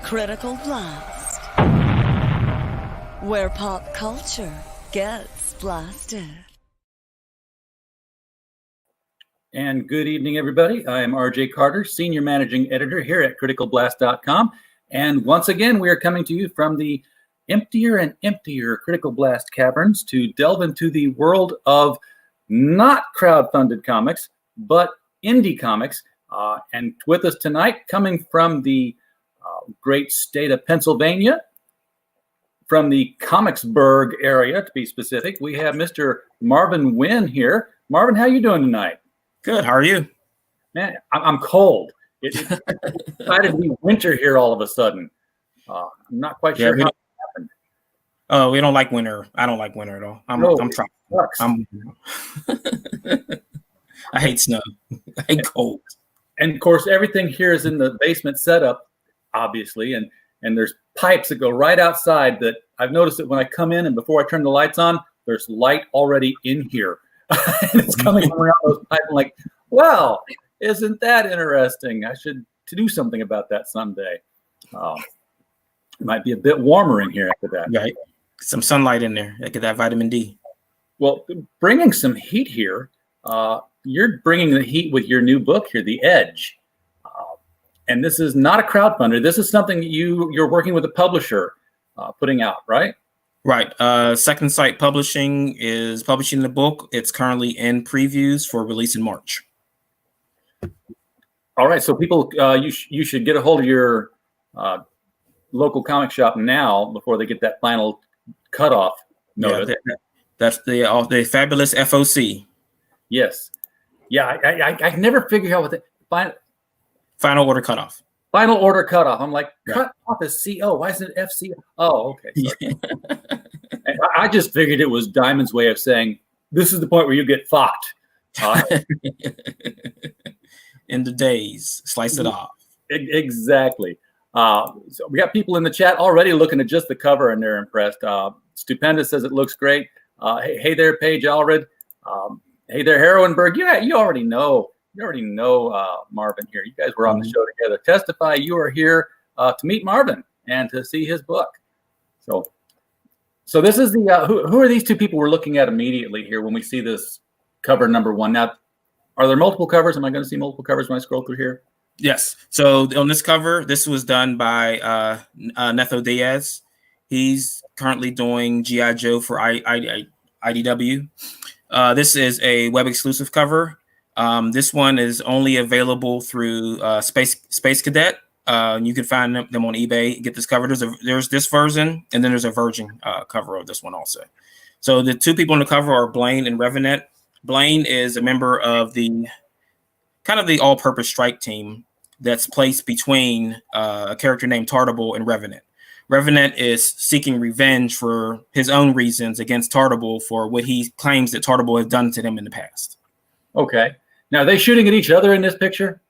Critical Blast, where pop culture gets blasted. And good evening, everybody. I am RJ Carter, Senior Managing Editor here at criticalblast.com. And once again, we are coming to you from the emptier and emptier Critical Blast caverns to delve into the world of not crowd-funded comics, but indie comics. And with us tonight, coming from the great state of Pennsylvania, from the Comicsburg area, to be specific, we have Mr. Marvin Wynn here. Marvin, how you doing tonight? Good. How are you? Man, I'm cold. It decided to be winter here all of a sudden. I'm not quite sure how it happened. Oh, we don't like winter. I don't like winter at all. I'm trying. I hate snow. I hate cold. And of course, everything here is in the basement setup, obviously, and there's pipes that go right outside that I've noticed that when I come in and before I turn the lights on, there's light already in here. And it's coming around those pipes. I'm like, wow, isn't that interesting? I should do something about that someday. It might be a bit warmer in here after that. Right. Some sunlight in there. Get that vitamin D. Well, bringing some heat here, you're bringing the heat with your new book here, The Edge. And this is not a crowdfunder. This is something that you're working with a publisher putting out, right? Right. Second Sight Publishing is publishing the book. It's currently in previews for release in March. All right. So people, you should get a hold of your local comic shop now before they get that final cutoff notice. Yeah, that's the fabulous FOC. Yes. Yeah. I never figured out what the Final order cutoff. Final order cutoff. I'm like, cut off is CO. Why isn't it FC? Oh, okay. Sorry. I just figured it was Diamond's way of saying, this is the point where you get fucked. In the days, slice it off. Exactly. So we got people in the chat already looking at just the cover and they're impressed. Stupendous says it looks great. Hey there, Paige Allred. Hey there, Heroinberg. Yeah, you already know. Marvin here. You guys were on the show together. Testify you are here to meet Marvin and to see his book. So this is the who are these two people we're looking at immediately here when we see this cover number one? Now, are there multiple covers? Am I going to see multiple covers when I scroll through here? Yes. So on this cover, this was done by Netho Diaz. He's currently doing G.I. Joe for IDW. This is a web exclusive cover. This one is only available through Space Cadet. You can find them on eBay. Get this cover. There's this version, and then there's a Virgin cover of this one also. So the two people on the cover are Blaine and Revenant. Blaine is a member of the kind of the all-purpose strike team that's placed between a character named Tartable and Revenant. Revenant is seeking revenge for his own reasons against Tartable for what he claims that Tartable has done to him in the past. Okay. Now, are they shooting at each other in this picture?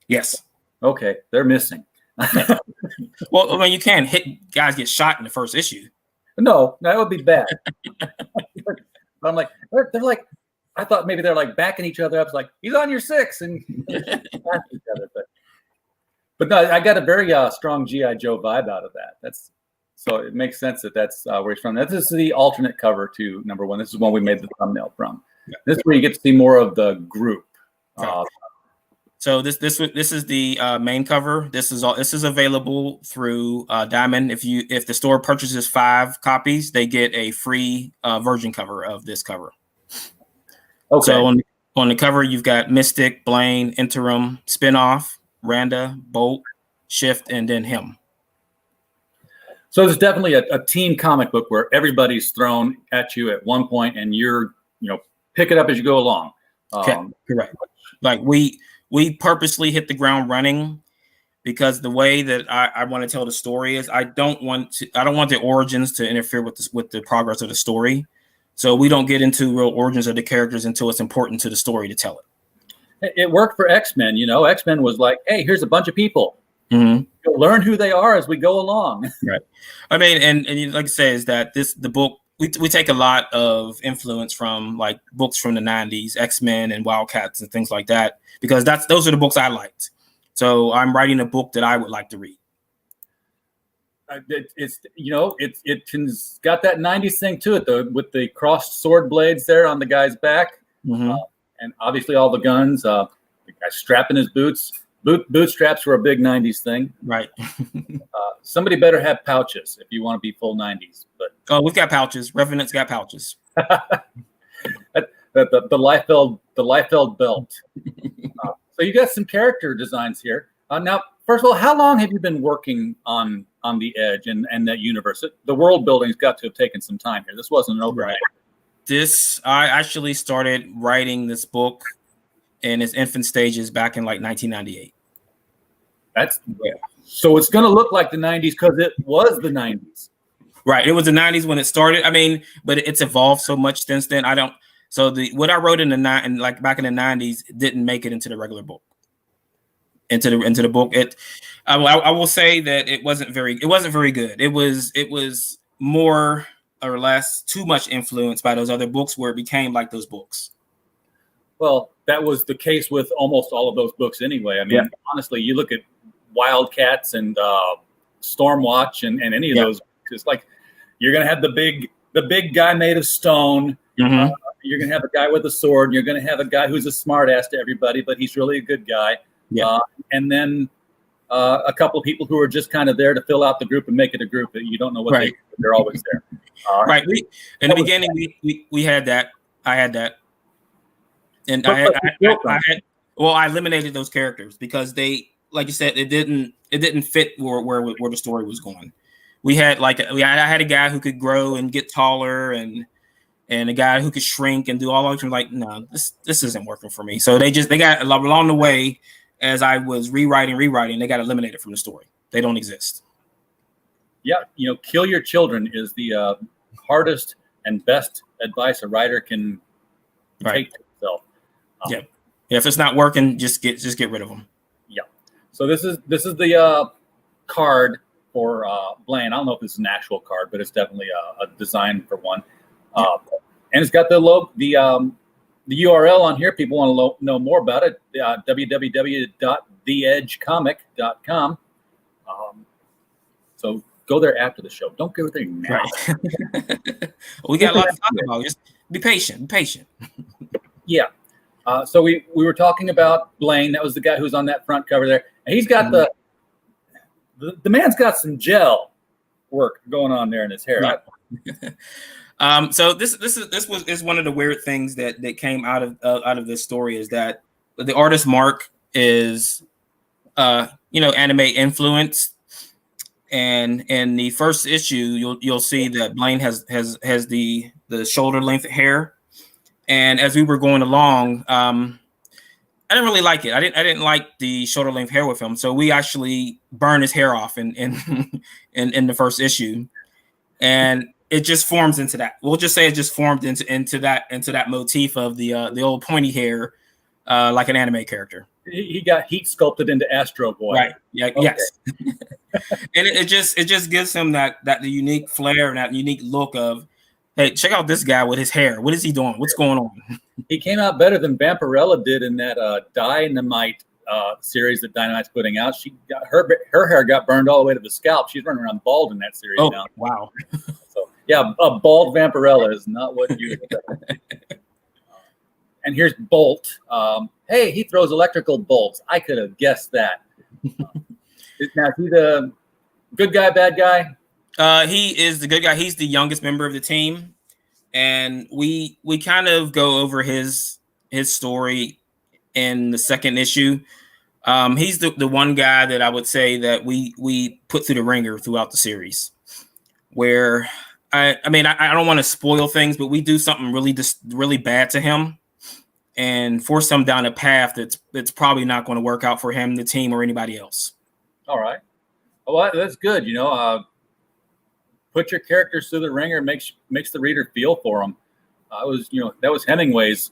Yes. Okay. They're missing. Well, I mean, you can't hit guys get shot in the first issue. No, that would be bad. I'm like, they're like, I thought maybe they're like backing each other up. It's like, he's on your six. And each other. But no, I got a very strong G.I. Joe vibe out of that. So it makes sense that's where he's from. This is the alternate cover to number one. This is one we made the thumbnail from. Yeah. This is where you get to see more of the group. So this is the main cover. This is available through Diamond. If the store purchases 5 copies, they get a free Virgin cover of this cover. Okay. So on the cover, you've got Mystic, Blaine, Interim, Spinoff, Randa, Bolt, Shift, and then him. So there's definitely a team comic book where everybody's thrown at you at one point, and you're pick it up as you go along. Correct. Like we purposely hit the ground running because the way that I want to tell the story is I don't want the origins to interfere with the progress of the story. So we don't get into real origins of the characters until it's important to the story to tell it. It worked for X-Men. X-Men was like, hey, here's a bunch of people. Mm-hmm. You'll learn who they are as we go along. Right. I mean, and like I say, is that the book, we take a lot of influence from like books from the 90s, X-Men and Wildcats and things like that, because those are the books I liked. So I'm writing a book that I would like to read. It's it's got that '90s thing to it, though, with the crossed sword blades there on the guy's back, and obviously all the guns. The guy strapping his boots. Bootstraps were a big '90s thing, right? Somebody better have pouches if you want to be full '90s. But we've got pouches. Revenant's got pouches. the Liefeld belt. So you got some character designs here. Now, first of all, how long have you been working on the Edge and that universe? The world building's got to have taken some time here. This wasn't an overnight. I actually started writing this book in its infant stages back in like 1998. So it's going to look like the '90s because it was the '90s. Right. It was the '90s when it started. I mean, but it's evolved so much since then. What I wrote back in the '90s didn't make it into the regular book. Into the book. I will say that it wasn't very good. It was more or less too much influenced by those other books where it became like those books. Well, that was the case with almost all of those books anyway. I mean, honestly, you look at Wildcats and Stormwatch and any of those. It's like you're going to have the big guy made of stone. Mm-hmm. You're going to have a guy with a sword. You're going to have a guy who's a smartass to everybody, but he's really a good guy. Yeah. And then a couple of people who are just kind of there to fill out the group and make it a group that you don't know what they're always there. Right. In the beginning, we had that. I had that. And I eliminated those characters because they, like you said, it didn't fit where the story was going. I had a guy who could grow and get taller and a guy who could shrink and do all of them. Like, no, this isn't working for me. So they got along the way as I was rewriting, they got eliminated from the story. They don't exist. Yeah, kill your children is the hardest and best advice a writer can take to himself. If it's not working, just get rid of them. Yeah. So this is the card for Blaine. I don't know if this is an actual card, but it's definitely a design for one. And it's got the URL on here. People want to know more about it. www.theedgecomic.com. So go there after the show. Don't go there now. Right. We got a lot to talk about. Just be patient. Yeah. So we were talking about Blaine. That was the guy who's on that front cover there. And he's got the man's got some gel work going on there in his hair. Right. So this is one of the weird things that came out of this story is that the artist Mark is anime influenced, and in the first issue you'll see that Blaine has the shoulder length hair, and as we were going along, I didn't really like it. I didn't like the shoulder length hair with him, so we actually burned his hair off in the first issue, and it just forms into that. We'll just say it just formed into that motif of the old pointy hair, like an anime character. He got heat sculpted into Astro Boy. Right. Yeah. Okay. Yes. And it just gives him that unique flair and that unique look of, hey, check out this guy with his hair. What is he doing? What's going on? He came out better than Vampirella did in that Dynamite series that Dynamite's putting out. She got her hair got burned all the way to the scalp. She's running around bald in that series now. Wow. So yeah, a bald Vampirella is not what you expect. And here's Bolt. Hey, he throws electrical bolts. I could have guessed that. Now, is he the good guy, bad guy? He is the good guy. He's the youngest member of the team, and we kind of go over his story in the second issue. He's the one guy that I would say that we put through the ringer throughout the series, where I don't want to spoil things, but we do something really bad to him and force him down a path that's probably not going to work out for him, the team, or anybody else. All right. Well, that's good. Put your characters through the ringer, makes the reader feel for them. That was Hemingway's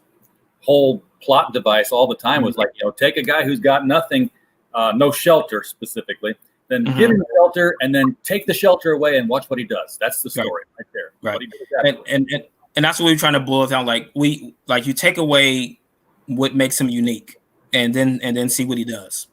whole plot device all the time, was like, take a guy who's got nothing, no shelter specifically, then give him shelter, and then take the shelter away and watch what he does. That's the story right there. Right. And that's what we're trying to boil it down. Like you take away what makes him unique, and then see what he does.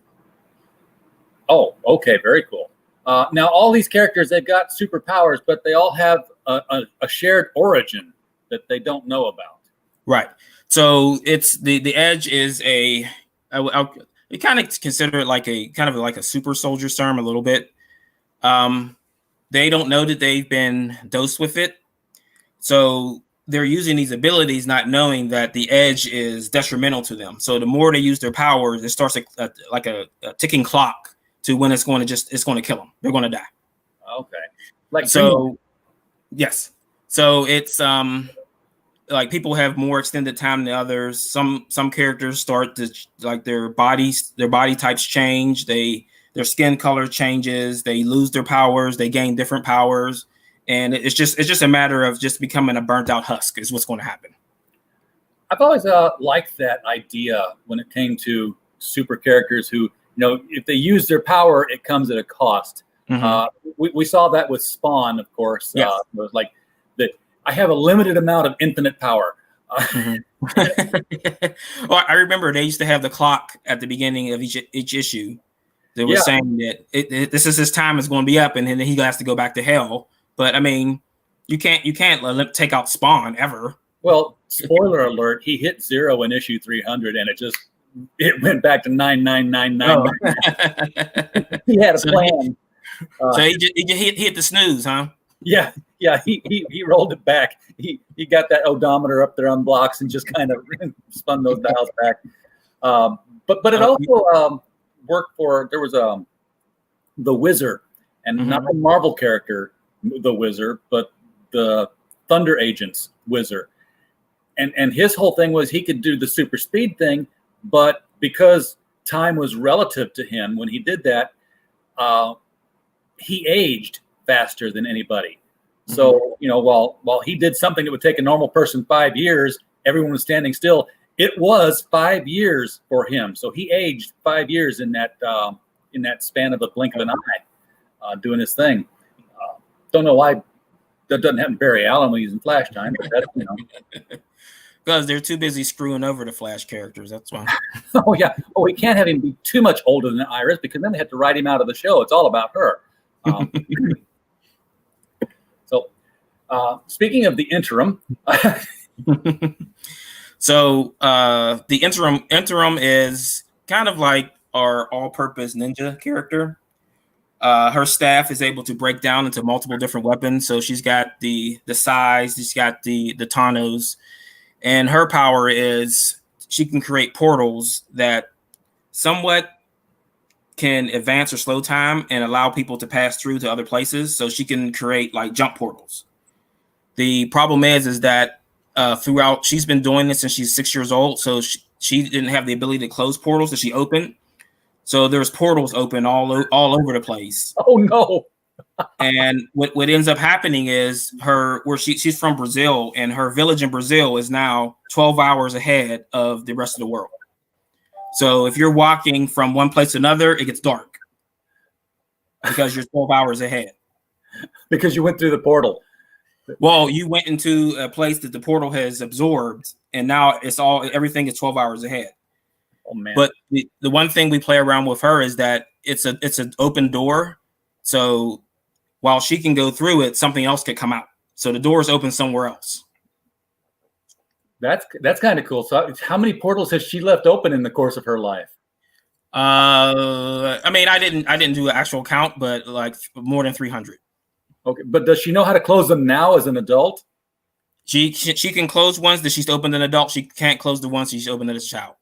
Oh, okay, very cool. Now, all these characters, they've got superpowers, but they all have a shared origin that they don't know about. Right. So it's the Edge is you kind of consider it like a super soldier serum a little bit. They don't know that they've been dosed with it. So they're using these abilities not knowing that the Edge is detrimental to them. So the more they use their powers, it starts like a ticking clock to when it's going to kill them. They're going to die. Okay. Like so, yes. So it's like people have more extended time than others. Some characters start to like their body types change. Their skin color changes. They lose their powers. They gain different powers. And it's just a matter of just becoming a burnt out husk is what's going to happen. I've always liked that idea when it came to super characters who, if they use their power, it comes at a cost. Mm-hmm. We saw that with Spawn, of course. Yes. It was like that. I have a limited amount of infinite power. Mm-hmm. Well, I remember they used to have the clock at the beginning of each issue. They were saying that this is his time is going to be up, and then he has to go back to hell. But I mean, you can't let him take out Spawn ever. Well, spoiler alert: he hit 0 in issue 300, and it went back to 9999. He had a plan. So he hit the snooze, huh? Yeah. He rolled it back. He got that odometer up there on blocks and just kind of spun those dials back. But it also worked for there was the Wizard, and mm-hmm. not the Marvel character, the Wizard, but the Thunder Agent's Wizard. And his whole thing was he could do the super speed thing, but because time was relative to him when he did that, he aged faster than anybody. So, while he did something that would take a normal person 5 years, everyone was standing still. It was 5 years for him. So he aged 5 years in that span of a blink of an eye, doing his thing. Don't know why that doesn't happen to Barry Allen when he's in Flash time, but that's, Because they're too busy screwing over the Flash characters. That's why. Oh, yeah. Oh, we can't have him be too much older than Iris because then they have to write him out of the show. It's all about her. So, speaking of the interim. So the interim is kind of like our all-purpose ninja character. Her staff is able to break down into multiple different weapons. So she's got the size, she's got the Tanos, and her power is she can create portals that somewhat can advance or slow time and allow people to pass through to other places. So she can create like jump portals. The problem is that throughout, she's been doing this since she's 6 years old. So she didn't have the ability to close portals that she opened. So there's portals open all over the place. Oh no! And what ends up happening is she's from Brazil, and her village in Brazil is now 12 hours ahead of the rest of the world. So if you're walking from one place to another, it gets dark because you're 12 hours ahead. Because you went through the portal. Well, you went into a place that the portal has absorbed, and now everything is 12 hours ahead. Oh man! But the one thing we play around with her is that it's an open door. So while she can go through it, something else could come out. So the door is open somewhere else. That's kind of cool. So how many portals has she left open in the course of her life? I mean, I didn't do an actual count, but like more than 300. Okay, but does she know how to close them now as an adult? She can close ones that she's opened an adult. She can't close the ones she's opened as a child.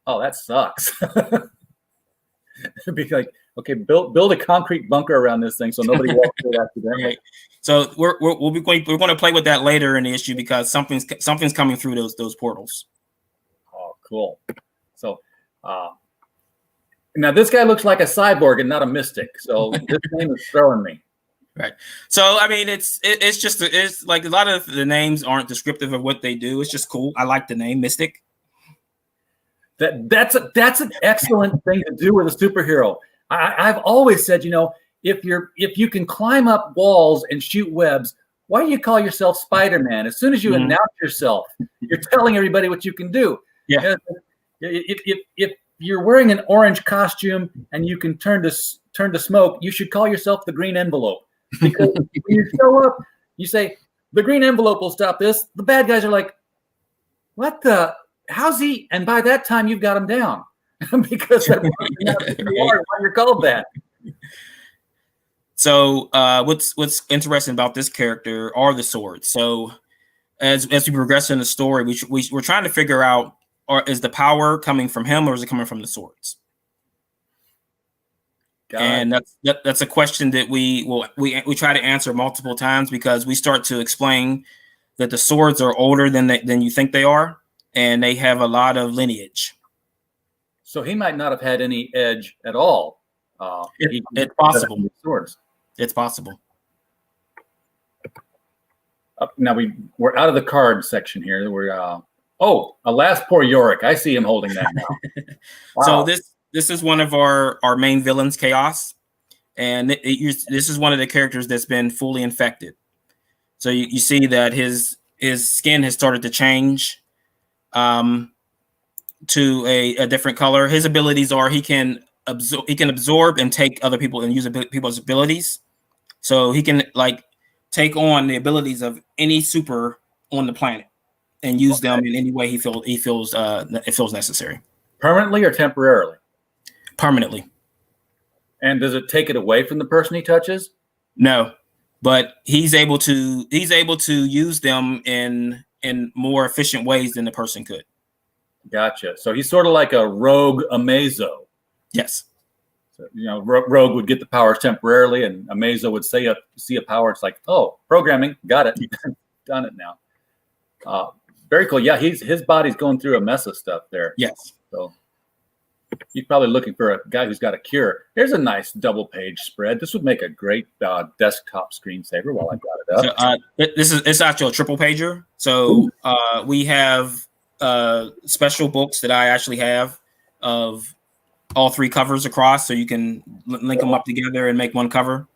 Oh, that sucks. It'd be like, okay, build a concrete bunker around this thing so nobody walks through that accidentally. Right. So we're going to play with that later in the issue because something's coming through those portals. Oh, cool. So now this guy looks like a cyborg and not a mystic. So this name is throwing me. Right. So I mean, it's like a lot of the names aren't descriptive of what they do. It's just cool. I like the name Mystic. That's an excellent thing to do with a superhero. I've always said, if you can climb up walls and shoot webs, why do you call yourself Spider-Man? As soon as you announce yourself, you're telling everybody what you can do. Yeah. If you're wearing an orange costume and you can turn turn to smoke, you should call yourself the green envelope. Because when you show up, you say, the green envelope will stop this. The bad guys are like, what the? How's he? And by that time, you've got him down. Because they're why you're called that. So what's interesting about this character are the swords. So as we progress in the story, we're trying to figure out, is the power coming from him or is it coming from the swords? And that's a question that we try to answer multiple times, because we start to explain that the swords are older than you think they are, and they have a lot of lineage. So he might not have had any edge at all. It's possible. Swords. It's possible. Now we're out of the card section here. We're alas, poor Yorick. I see him holding that now. Wow. So this is one of our main villains, Chaos, and this is one of the characters that's been fully infected. So you see that his skin has started to change to a different color. His abilities are he can absorb and take other people and use people's abilities. So he can take on the abilities of any super on the planet and use them in any way he feels necessary. Permanently or temporarily? Permanently. And does it take it away from the person he touches? No, but he's able to use them in more efficient ways than the person could. Gotcha. So he's sort of like a rogue Amazo. Yes. So, Rogue would get the powers temporarily, and Amazo would see a power. It's like, oh, programming, got it, done it now. Very cool. Yeah, his body's going through a mess of stuff there. Yes. So he's probably looking for a guy who's got a cure. Here's a nice double-page spread. This would make a great desktop screensaver while I got it up. So, it's actually a triple pager. So we have special books that I actually have of all three covers across, so you can link them up together and make one cover.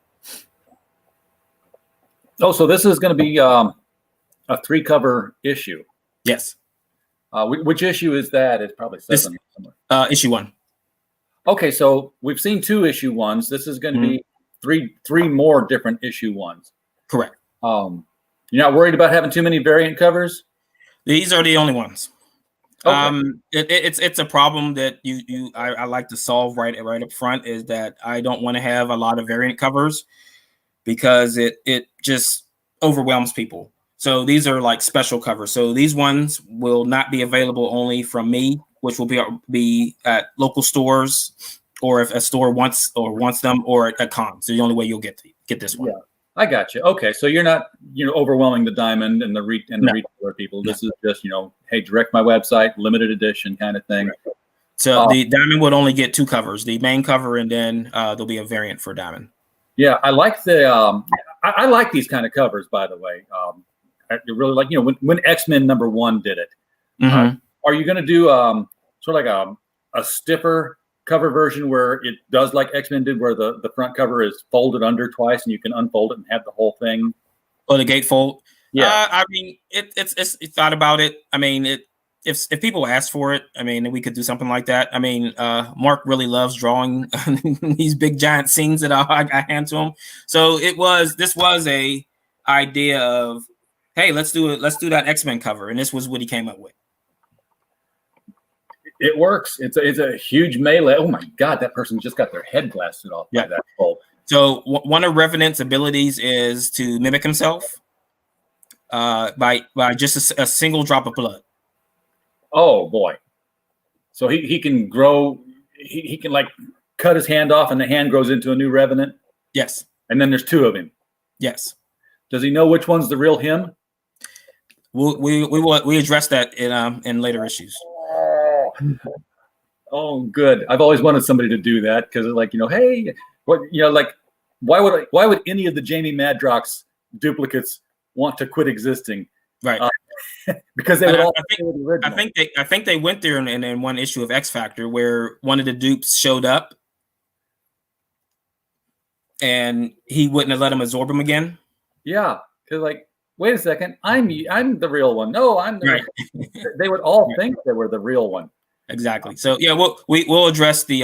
Oh, so this is going to be a 3-cover issue. Yes. Which issue is that? It's probably 7 somewhere. Issue 1. Okay, so we've seen 2 issue 1s. This is going to be three more different issue 1s. Correct. You're not worried about having too many variant covers? These are the only ones. Okay. It's a problem that I like to solve right up front, is that I don't want to have a lot of variant covers because it just overwhelms people. So these are like special covers. So these ones will not be available only from me, which will be at local stores, or if a store wants them, or at cons. So the only way you'll get this one. Yeah, I got you. Okay, so you're not overwhelming the diamond and the retailer people. This is just hey, direct my website, limited edition kind of thing. Right. So the diamond would only get 2 covers: the main cover, and then there'll be a variant for diamond. Yeah, I like I like these kind of covers, by the way. I really like when X-Men #1 did it. Mm-hmm. Are you going to do sort of like a stiffer cover version where it does like X-Men did, where the front cover is folded under twice and you can unfold it and have the whole thing? Oh, the gatefold. Yeah. I mean, it's thought about it. I mean, if people ask for it, I mean, we could do something like that. I mean, Mark really loves drawing these big giant scenes that I hand to him. So this was a idea of, hey, let's do that X-Men cover, and this was what he came up with. It works. It's a huge melee. Oh my God, that person just got their head blasted off by that bolt. So one of Revenant's abilities is to mimic himself by just a single drop of blood. Oh boy! So he can grow. He can cut his hand off, and the hand grows into a new Revenant. Yes. And then there's 2 of him. Yes. Does he know which one's the real him? We address that in later issues. Oh, good. I've always wanted somebody to do that, because hey, why would any of the Jamie Madrox duplicates want to quit existing? Right. Because they would all. I think they went there in one issue of X Factor where one of the dupes showed up, and he wouldn't have let him absorb him again. Yeah, because wait a second, I'm the real one. No, I'm the. Right. They would all think they were the real one. Exactly. So yeah, we'll address the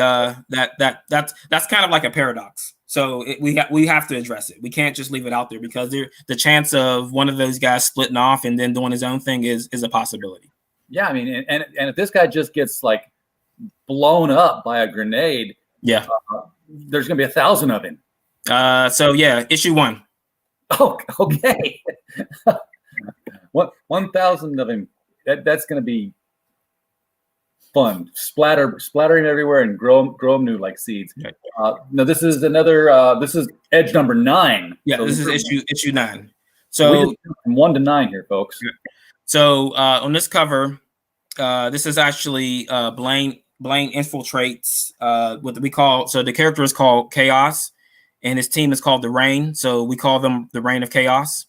that's kind of like a paradox. So we have to address it. We can't just leave it out there because the chance of one of those guys splitting off and then doing his own thing is a possibility. Yeah, I mean, and if this guy just gets like blown up by a grenade, yeah, there's gonna be 1,000 of him. So yeah, issue 1. Oh, okay. 1,000 of him. That's gonna be fun. Splattering everywhere and grow them new like seeds. Right. No, this is another. This is edge number 9. Yeah, so this is issue 9. So we just from 1 to 9 here, folks. So on this cover, this is actually Blaine infiltrates what we call. So the character is called Chaos, and his team is called the Reign. So we call them the Reign of Chaos.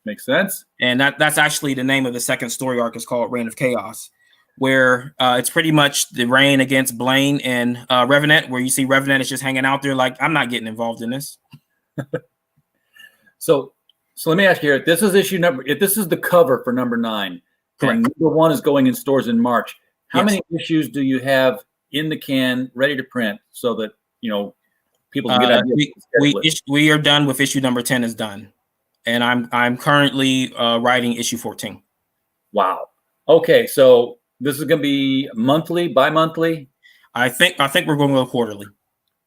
Makes sense. And that's actually the name of the second story arc, is called Reign of Chaos, where it's pretty much the Reign against Blaine and Revenant, where you see Revenant is just hanging out there like, I'm not getting involved in this. So let me ask you here. This is this is the cover for number 9. Correct. And number 1 is going in stores in March. How many issues do you have in the can ready to print so that people can get ideas? We are done with issue number 10 is done. And I'm currently writing issue 14. Wow. Okay, so this is going to be monthly, bi-monthly? I think we're going to go quarterly.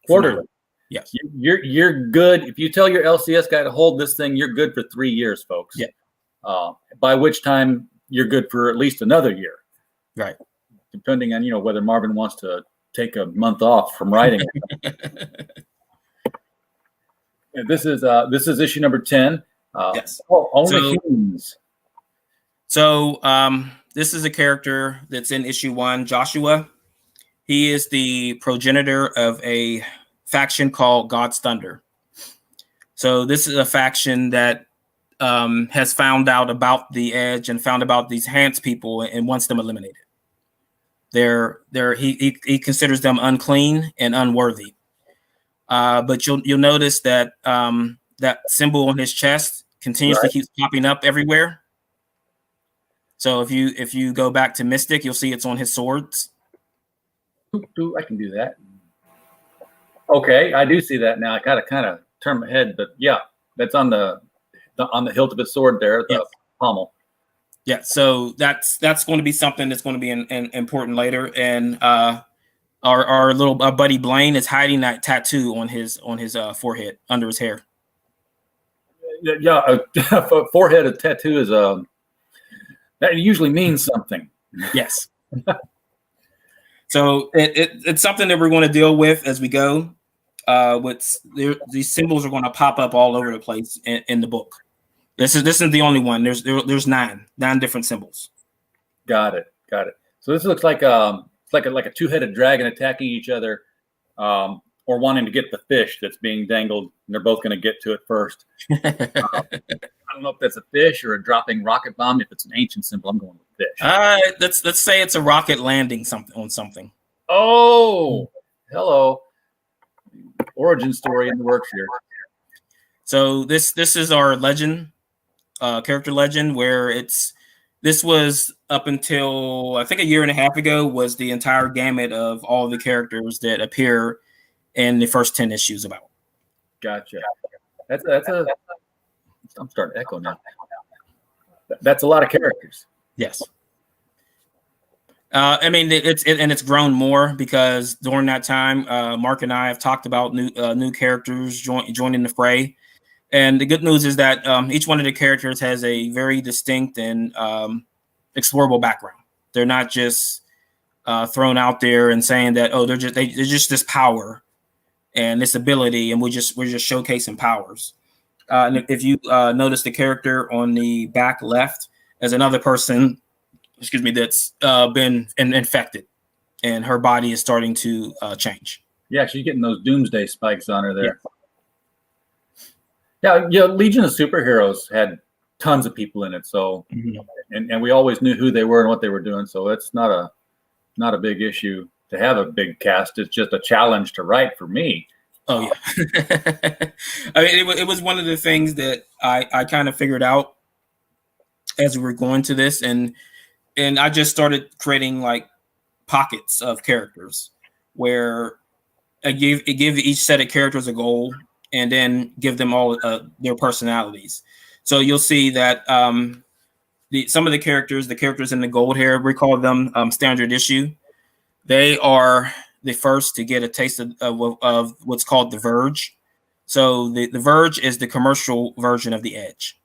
Quarterly. Yes. You're good. If you tell your LCS guy to hold this thing, you're good for 3 years, folks. Yeah. By which time you're good for at least another year. Right. Depending on whether Marvin wants to take a month off from writing. This is issue number 10. Yes. Only humans. So this is a character that's in issue 1, Joshua. He is the progenitor of a faction called God's Thunder. So this is a faction that has found out about the Edge and found about these Hans people and wants them eliminated. He considers them unclean and unworthy. But you'll notice that that symbol on his chest continuously keeps popping up everywhere. So if you go back to Mystic, you'll see it's on his swords. I can do that. Okay, I do see that now. I gotta kind of turn my head, but yeah, that's on the hilt of his sword there, the pommel. Yeah, so that's going to be something that's going to be important later. And our little buddy Blaine is hiding that tattoo on his forehead under his hair. Yeah, a forehead, a tattoo is that usually means something. Yes. So it's something that we're going to deal with as we go. These symbols are going to pop up all over the place in the book. This isn't the only one. There's nine different symbols. Got it. So this looks like a two-headed dragon attacking each other, or wanting to get the fish that's being dangled, and they're both going to get to it first. I don't know if that's a fish or a dropping rocket bomb. If it's an ancient symbol, I'm going with fish. Let's say it's a rocket landing on something. Oh, hello. Origin story in the works here. So this is our legend, character legend, where this was up until I think a year and a half ago was the entire gamut of all the characters that appear in the first 10 issues about. Gotcha. I'm starting to echo now. That's a lot of characters. Yes. I mean, it's grown more because during that time, Mark and I have talked about new characters joining the fray. And the good news is that each one of the characters has a very distinct and explorable background. They're not just thrown out there and saying that, they're just this power and this ability, and we're just showcasing powers. And if you notice the character on the back left as another person, that's been infected, and her body is starting to change. Yeah, she's getting those doomsday spikes on her there. Yeah, Legion of Superheroes had tons of people in it, so and we always knew who they were and what they were doing, so it's not a big issue to have a big cast. It's just a challenge to write for me. Oh yeah. I mean, it was one of the things that I kind of figured out as we were going to this, and I just started creating like pockets of characters where it give each set of characters a goal and then give them all their personalities. So you'll see that some of the characters in the gold hair, we call them standard issue. They are the first to get a taste of what's called the Verge. So the Verge is the commercial version of the Edge.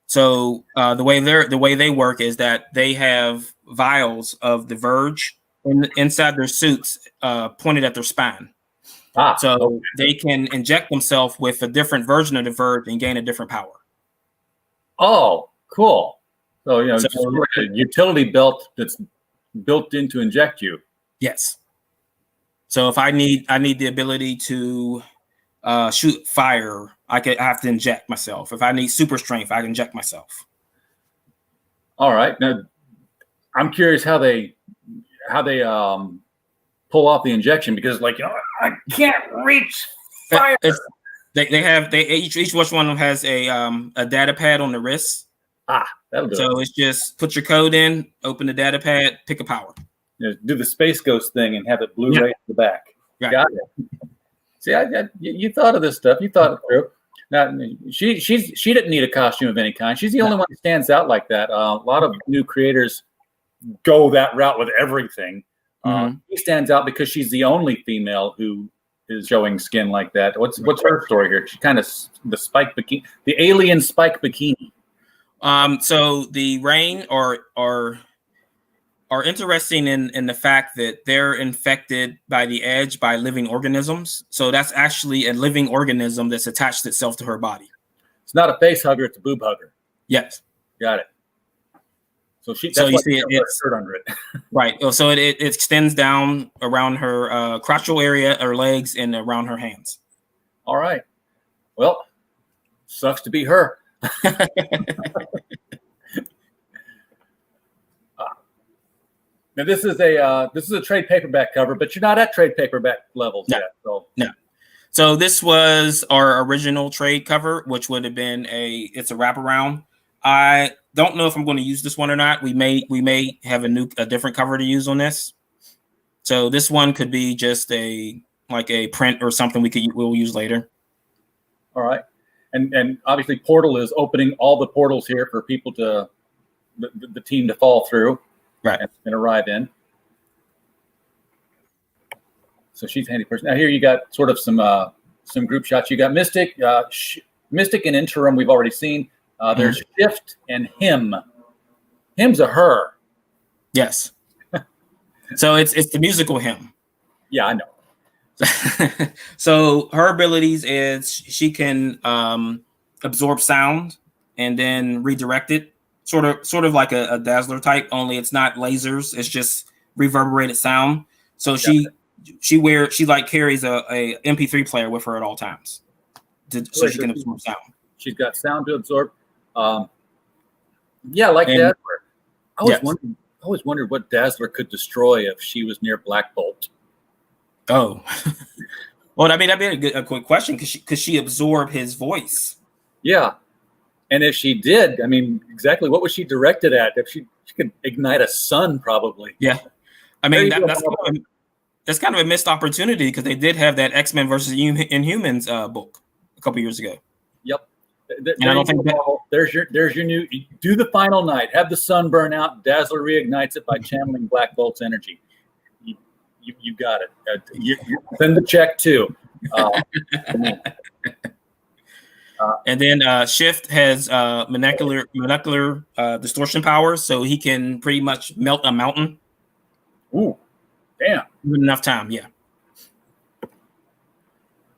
So the way they work is that they have vials of the Verge inside their suits, pointed at their spine. So they can inject themselves with a different version of the Verge and gain a different power. Oh, cool. So, it's like a utility belt that's built in to inject you. Yes. So if I need the ability to shoot fire, I have to inject myself. If I need super strength, I can inject myself. All right. Now, I'm curious how they pull off the injection, because I can't reach fire. Each one of them has a data pad on the wrist. That'll do it. So it's just put your code in, open the data pad, pick a power. Do the Space Ghost thing and have it Blu-ray in the back. Right. Got it. See, you thought of this stuff. You thought it through. Now, she didn't need a costume of any kind. She's the only one who stands out like that. A lot of new creators go that route with everything. She stands out because she's the only female who is showing skin like that. What's her story here? She kind of the spike bikini, the alien spike bikini. So the Rain are interesting in the fact that they're infected by the Edge by living organisms. So that's actually a living organism that's attached itself to her body. It's not a face hugger; it's a boob hugger. Yes, got it. So you see it's shirt under it, right? So it extends down around her crotchal area, her legs, and around her hands. All right. Well, sucks to be her. Now this is a trade paperback cover, but you're not at trade paperback levels yet. No. So this was our original trade cover, which would have been it's a wraparound. I don't know if I'm going to use this one or not. We may have a different cover to use on this. So this one could be just a print or something we'll use later. All right. And obviously Portal is opening all the portals here for people the team to fall through. Right. And arrive in. So she's a handy person. Now here you got sort of some group shots. You got Mystic, Mystic and Interim we've already seen. There's Shift and Him. Him's a her. Yes. So it's the musical Him. Yeah, I know. So her abilities is she can absorb sound and then redirect it. Sort of like a Dazzler type, only it's not lasers. It's just reverberated sound. So she carries a MP3 player with her at all times, so she can absorb sound. She's got sound to absorb. Dazzler. I always wondered what Dazzler could destroy if she was near Black Bolt. Oh, well, I mean that'd be a quick question because she absorb his voice. Yeah. And if she did, I mean, exactly what was she directed at? If she could ignite a sun, probably. Yeah, I mean that's kind of a missed opportunity because they did have that X-Men versus Inhumans book a couple years ago. Yep. And I don't think there's your new. Do the final night. Have the sun burn out. Dazzler reignites it by channeling Black Bolt's energy. You got it. You send the check too. And then Shift has molecular distortion powers, so he can pretty much melt a mountain. Ooh, damn! With enough time, yeah.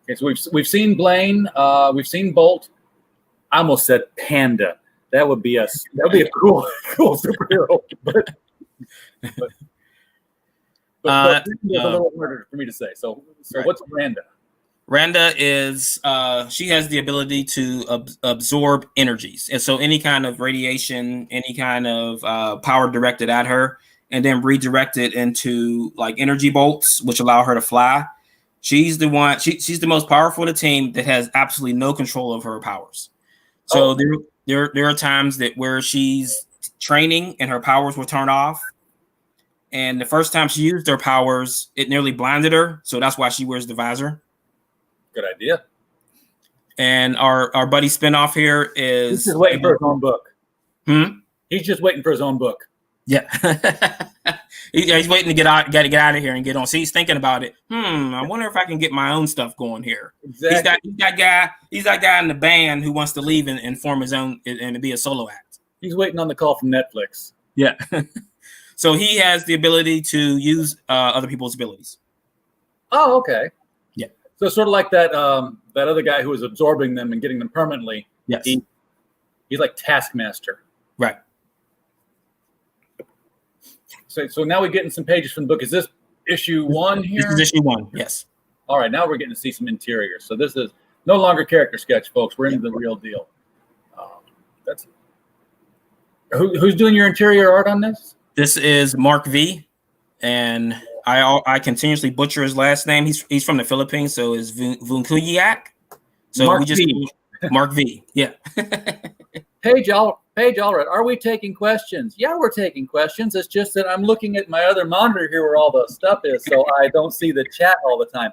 Okay, so we've seen Blaine, we've seen Bolt. I almost said Panda. That would be a cool superhero, but a little harder for me to say. So right. What's Randa? Randa is she has the ability to absorb energies, and so any kind of radiation, any kind of power directed at her, and then redirect it into like energy bolts, which allow her to fly. She's the one. She's the most powerful of the team that has absolutely no control over her powers. So there are times where she's training and her powers will turn off, and the first time she used her powers, it nearly blinded her. So that's why she wears the visor. Good idea. And our buddy spinoff here is He's just waiting for his own book. He's just waiting for his own book. Yeah. He's waiting to get out of here and get on. So he's thinking about it. I wonder if I can get my own stuff going here. Exactly. He's that guy in the band who wants to leave and form his own and be a solo act. He's waiting on the call from Netflix. Yeah. So he has the ability to use other people's abilities. Oh, okay. Yeah. So sort of like that that other guy who was absorbing them and getting them permanently. Yes. He's like Taskmaster. Right. So now we're getting some pages from the book. Is this issue 1 here? This is issue 1. Yes. All right. Now we're getting to see some interior. So this is no longer character sketch, folks. We're into the real deal. That's who's doing your interior art on this? This is Mark V, and I continuously butcher his last name. He's from the Philippines, so it's Vunkuyak. So Mark we just V. Mark V. Yeah. Paige Allred, are we taking questions? Yeah, we're taking questions. It's just that I'm looking at my other monitor here where all the stuff is, so I don't see the chat all the time.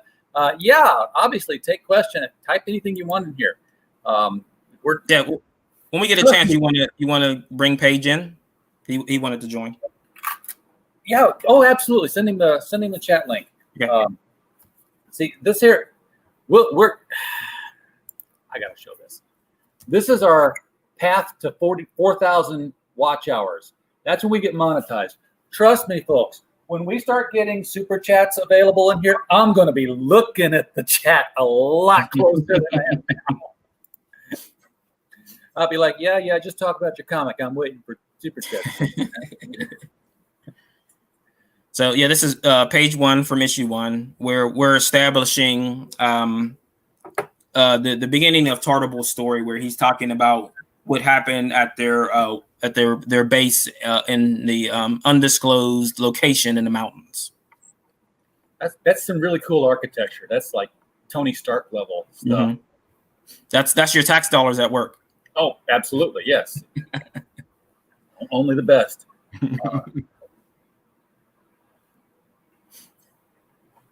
Yeah, obviously, take question. Type anything you want in here. When we get a chance, you want to bring Paige in? He wanted to join. Yeah. Oh, absolutely. Sending the chat link. Okay. See this here. We're. I gotta show this. This is our path to 44,000 watch hours. That's when we get monetized. Trust me, folks. When we start getting super chats available in here, I'm going to be looking at the chat a lot closer than I am now. I'll be like, yeah, just talk about your comic. I'm waiting for super chats. So yeah, this is page 1 from issue 1, where we're establishing the beginning of Tartable's story, where he's talking about what happened at their base in the undisclosed location in the mountains. That's some really cool architecture. That's like Tony Stark level stuff. Mm-hmm. That's your tax dollars at work. Oh, absolutely, yes. Only the best.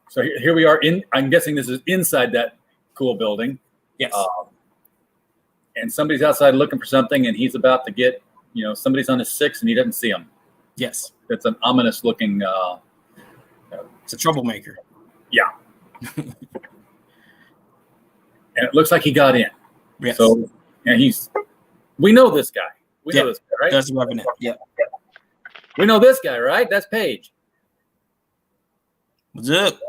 So here we are I'm guessing this is inside that cool building. Yes. And somebody's outside looking for something, and he's about to get, somebody's on his 6 and he doesn't see him. Yes. It's an ominous looking. It's a troublemaker. Yeah. And it looks like he got in. Yes. So, and we know this guy. We know this guy, right? That's Revenant. Yeah. We know this guy, right? That's Paige. What's up?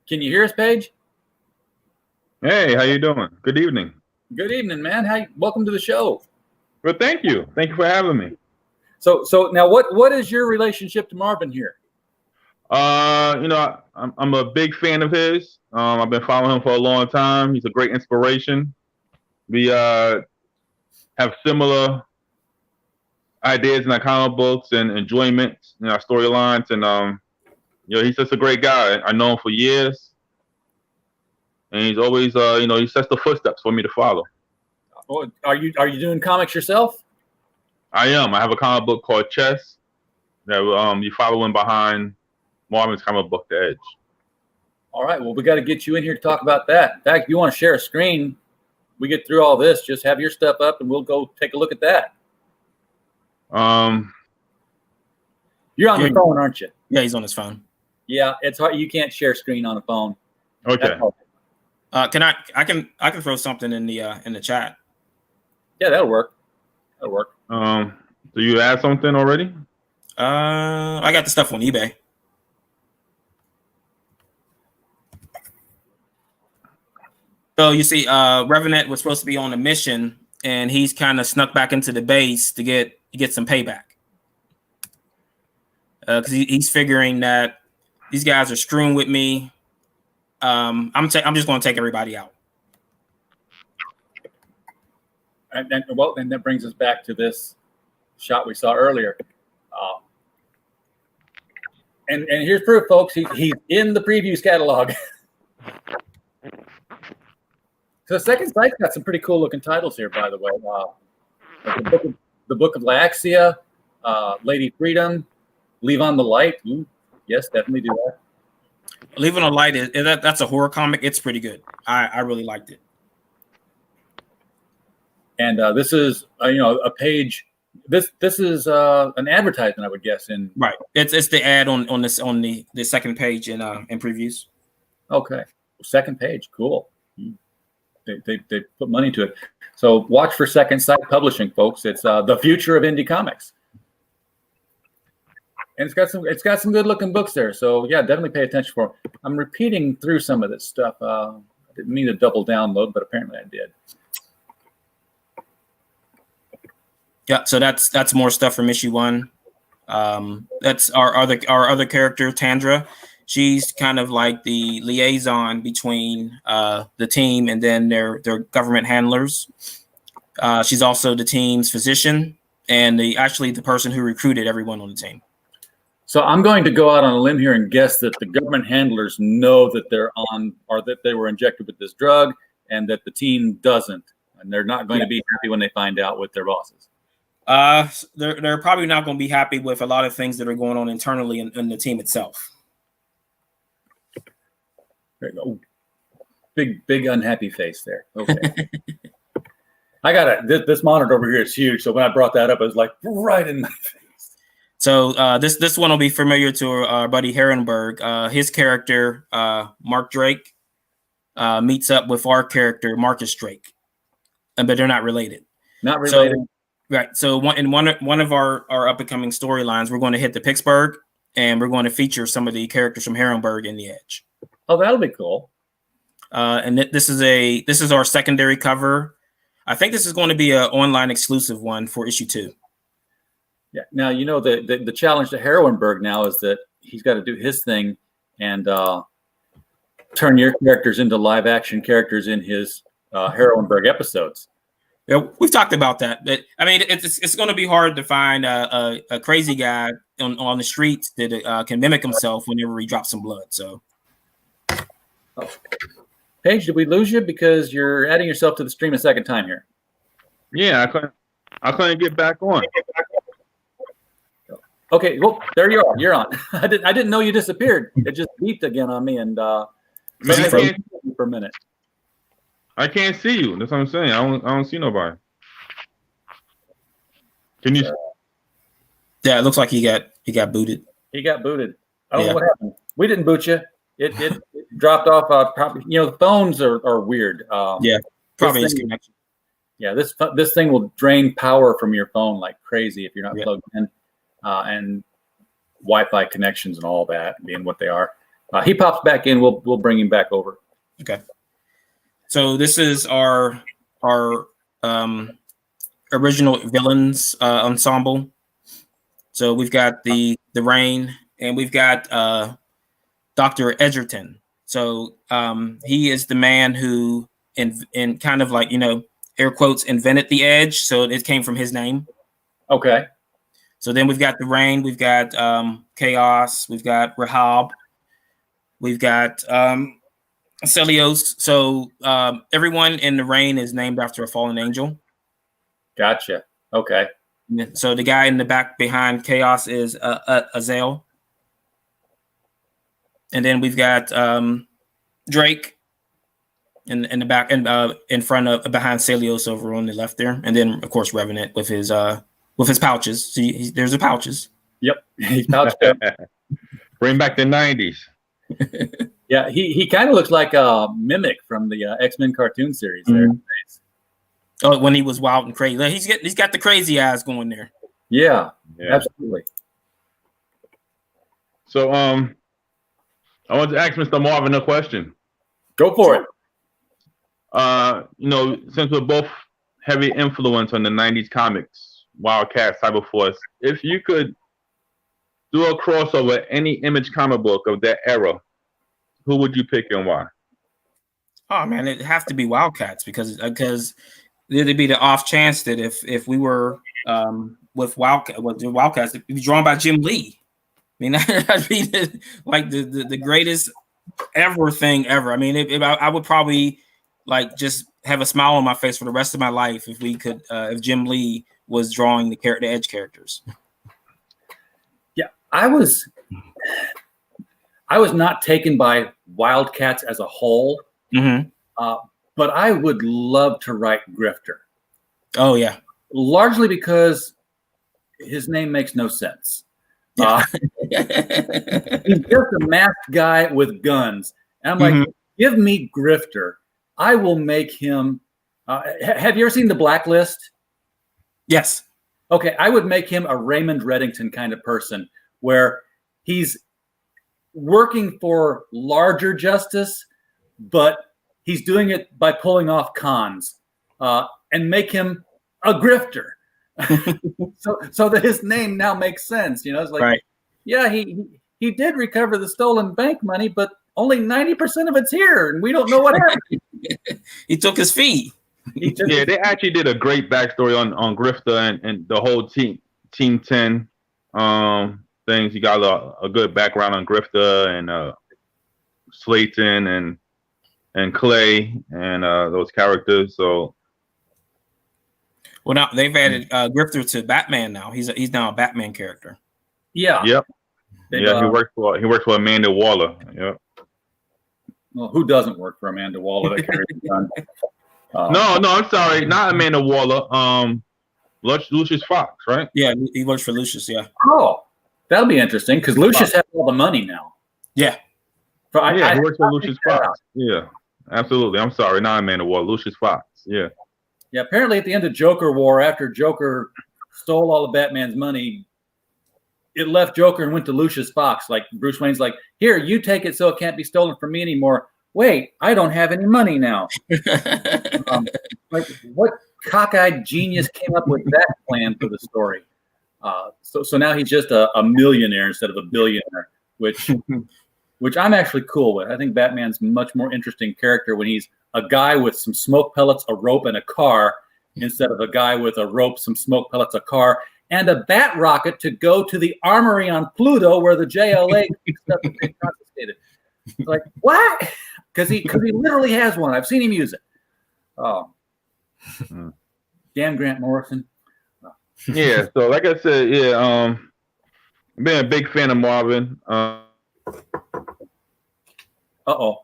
Can you hear us, Paige? Hey, how you doing? Good evening. Good evening, man. Welcome to the show. Well, thank you. Thank you for having me. So now what is your relationship to Marvin here? I'm a big fan of his. I've been following him for a long time. He's a great inspiration. We have similar ideas in our comic books and enjoyment in our storylines, and he's just a great guy. I know him for years, and he's always he sets the footsteps for me to follow. Oh, are you doing comics yourself? I am. I have a comic book called Chess that you following behind Marvin's comic book, The Edge. All right. Well, we got to get you in here to talk about that. In fact, if you want to share a screen, we get through all this. Just have your stuff up, and we'll go take a look at that. You're on the phone, aren't you? Yeah, he's on his phone. Yeah, it's hard. You can't share screen on a phone. Okay. I can throw something in the chat. Yeah, that'll work. So you add something already? I got the stuff on eBay. So you see, Revenant was supposed to be on a mission, and he's kind of snuck back into the base to get some payback. Because he's figuring that these guys are screwing with me. I'm just going to take everybody out. And that brings us back to this shot we saw earlier. And here's proof, folks. He's in the previews catalog. So Second Sight's got some pretty cool looking titles here, by the way. The Book of Laxia, Lady Freedom, Leave on the Light. Ooh, yes, definitely do that. Leave on the Light that's a horror comic. It's pretty good. I really liked it. And this is a page. This is an advertisement, I would guess. In right, it's the ad on the second page in previews. Okay, second page, cool. They put money to it. So watch for Second Sight Publishing, folks. It's the future of indie comics, and it's got some good looking books there. So yeah, definitely pay attention for them. I'm repeating through some of this stuff. I didn't mean to double download, but apparently I did. Yeah, so that's more stuff from issue 1. That's our other character, Tandra. She's kind of like the liaison between the team and then their government handlers. She's also the team's physician and the person who recruited everyone on the team. So I'm going to go out on a limb here and guess that the government handlers know that they're on, or that they were injected with this drug, and that the team doesn't, and they're not going to be happy when they find out with their bosses. They're probably not going to be happy with a lot of things that are going on internally in the team itself. There you go. Big unhappy face there. Okay. I got it. This monitor over here is huge. So when I brought that up, it was like right in my face. So this one will be familiar to our buddy Herrenberg. His character, Mark Drake, meets up with our character, Marcus Drake, but they're not related. Not related. So, right. So one of our up and coming storylines, we're going to hit the Pittsburgh, and we're going to feature some of the characters from Herrenberg in the Edge. Oh, that'll be cool. And this is our secondary cover. I think this is going to be an online exclusive one for issue 2. Yeah. Now the challenge to Herrenberg now is that he's got to do his thing and turn your characters into live action characters in his Herrenberg episodes. Yeah, we've talked about that. But I mean, it's going to be hard to find a crazy guy on the streets that can mimic himself whenever he drops some blood. So, Paige, did we lose you because you're adding yourself to the stream a second time here? Yeah, I couldn't get back on. Okay, well, there you are. You're on. I didn't know you disappeared. It just beeped again on me, and Man, I can't, for a minute. I can't see you. That's what I'm saying. I don't see nobody. Can you? Yeah, it looks like he got booted. He got booted. I don't know what happened. We didn't boot you. It dropped off. Probably, the phones are weird. Yeah, probably his connection. Yeah, this thing will drain power from your phone like crazy if you're not plugged in, and Wi-Fi connections and all that being what they are. He pops back in. We'll bring him back over. Okay. So this is our original villains ensemble. So we've got the Rain, and we've got Dr. Edgerton. So he is the man who in kind of like, air quotes, invented the Edge. So it came from his name. Okay. So then we've got the Rain, we've got Chaos, we've got Rahab, we've got Celios. So everyone in the Rain is named after a fallen angel. Gotcha. Okay. So the guy in the back behind Chaos is Azael. And then we've got Drake in the back and in front of behind Celios over on the left there. And then of course Revenant with his pouches. See, there's the pouches. Yep. He's pouched up. Bring back the 90s. Yeah, he kind of looks like a mimic from the X-Men cartoon series there. Mm-hmm. Oh, when he was wild and crazy. He's got the crazy eyes going there. Yeah, absolutely. So I want to ask Mr. Marvin a question. Go for it. Since we're both heavy influence on the 90s comics, Wildcat, Cyberforce, if you could do a crossover, any Image comic book of that era, who would you pick and why? Oh man, it'd have to be Wildcats because there'd be the off chance that if we were with Wildcats, it'd be drawn by Jim Lee. I mean, that'd be the greatest thing ever. I mean, I would probably like just have a smile on my face for the rest of my life if we could, if Jim Lee was drawing the Edge characters. Yeah, I was not taken by Wildcats as a whole, but I would love to write Grifter. Oh yeah, largely because his name makes no sense. He's just a masked guy with guns, and I'm like, give me Grifter. I will make him. Have you ever seen The Blacklist? Yes. Okay, I would make him a Raymond Reddington kind of person, where he's working for larger justice, but he's doing it by pulling off cons, and make him a grifter. so that his name now makes sense. It's like, right. Yeah, he did recover the stolen bank money, but only 90% of it's here, and we don't know what happened. He took his fee. Yeah, they actually did a great backstory on Grifter and the whole Team 10 things. You got a good background on Grifter and Slayton and Clay and those characters. So, well, now they've added Grifter to Batman. Now he's now a Batman character. Yeah. Yep. Yeah, he works for Amanda Waller. Yep. Well, who doesn't work for Amanda Waller? That carries the gun. No, I'm sorry, not Amanda Waller. Lucius Fox, right? Yeah, he works for Lucius. Yeah. Oh, that'll be interesting because Lucius has all the money now. Yeah. So he works for Lucius Fox. Yeah, absolutely. I'm sorry, not Amanda Waller. Lucius Fox. Yeah. Yeah. Apparently, at the end of Joker War, after Joker stole all of Batman's money, it left Joker and went to Lucius Fox. Like Bruce Wayne's like, here, you take it so it can't be stolen from me anymore. Wait, I don't have any money now. Like, what cockeyed genius came up with that plan for the story? So now he's just a millionaire instead of a billionaire, which I'm actually cool with. I think Batman's a much more interesting character when he's a guy with some smoke pellets, a rope, and a car, instead of a guy with a rope, some smoke pellets, a car, and a bat rocket to go to the armory on Pluto where the JLA stuff is being confiscated. Like, what? Because he literally has one. I've seen him use it. Oh, damn Grant Morrison. Yeah. So, like I said, yeah, been a big fan of Marvin. I know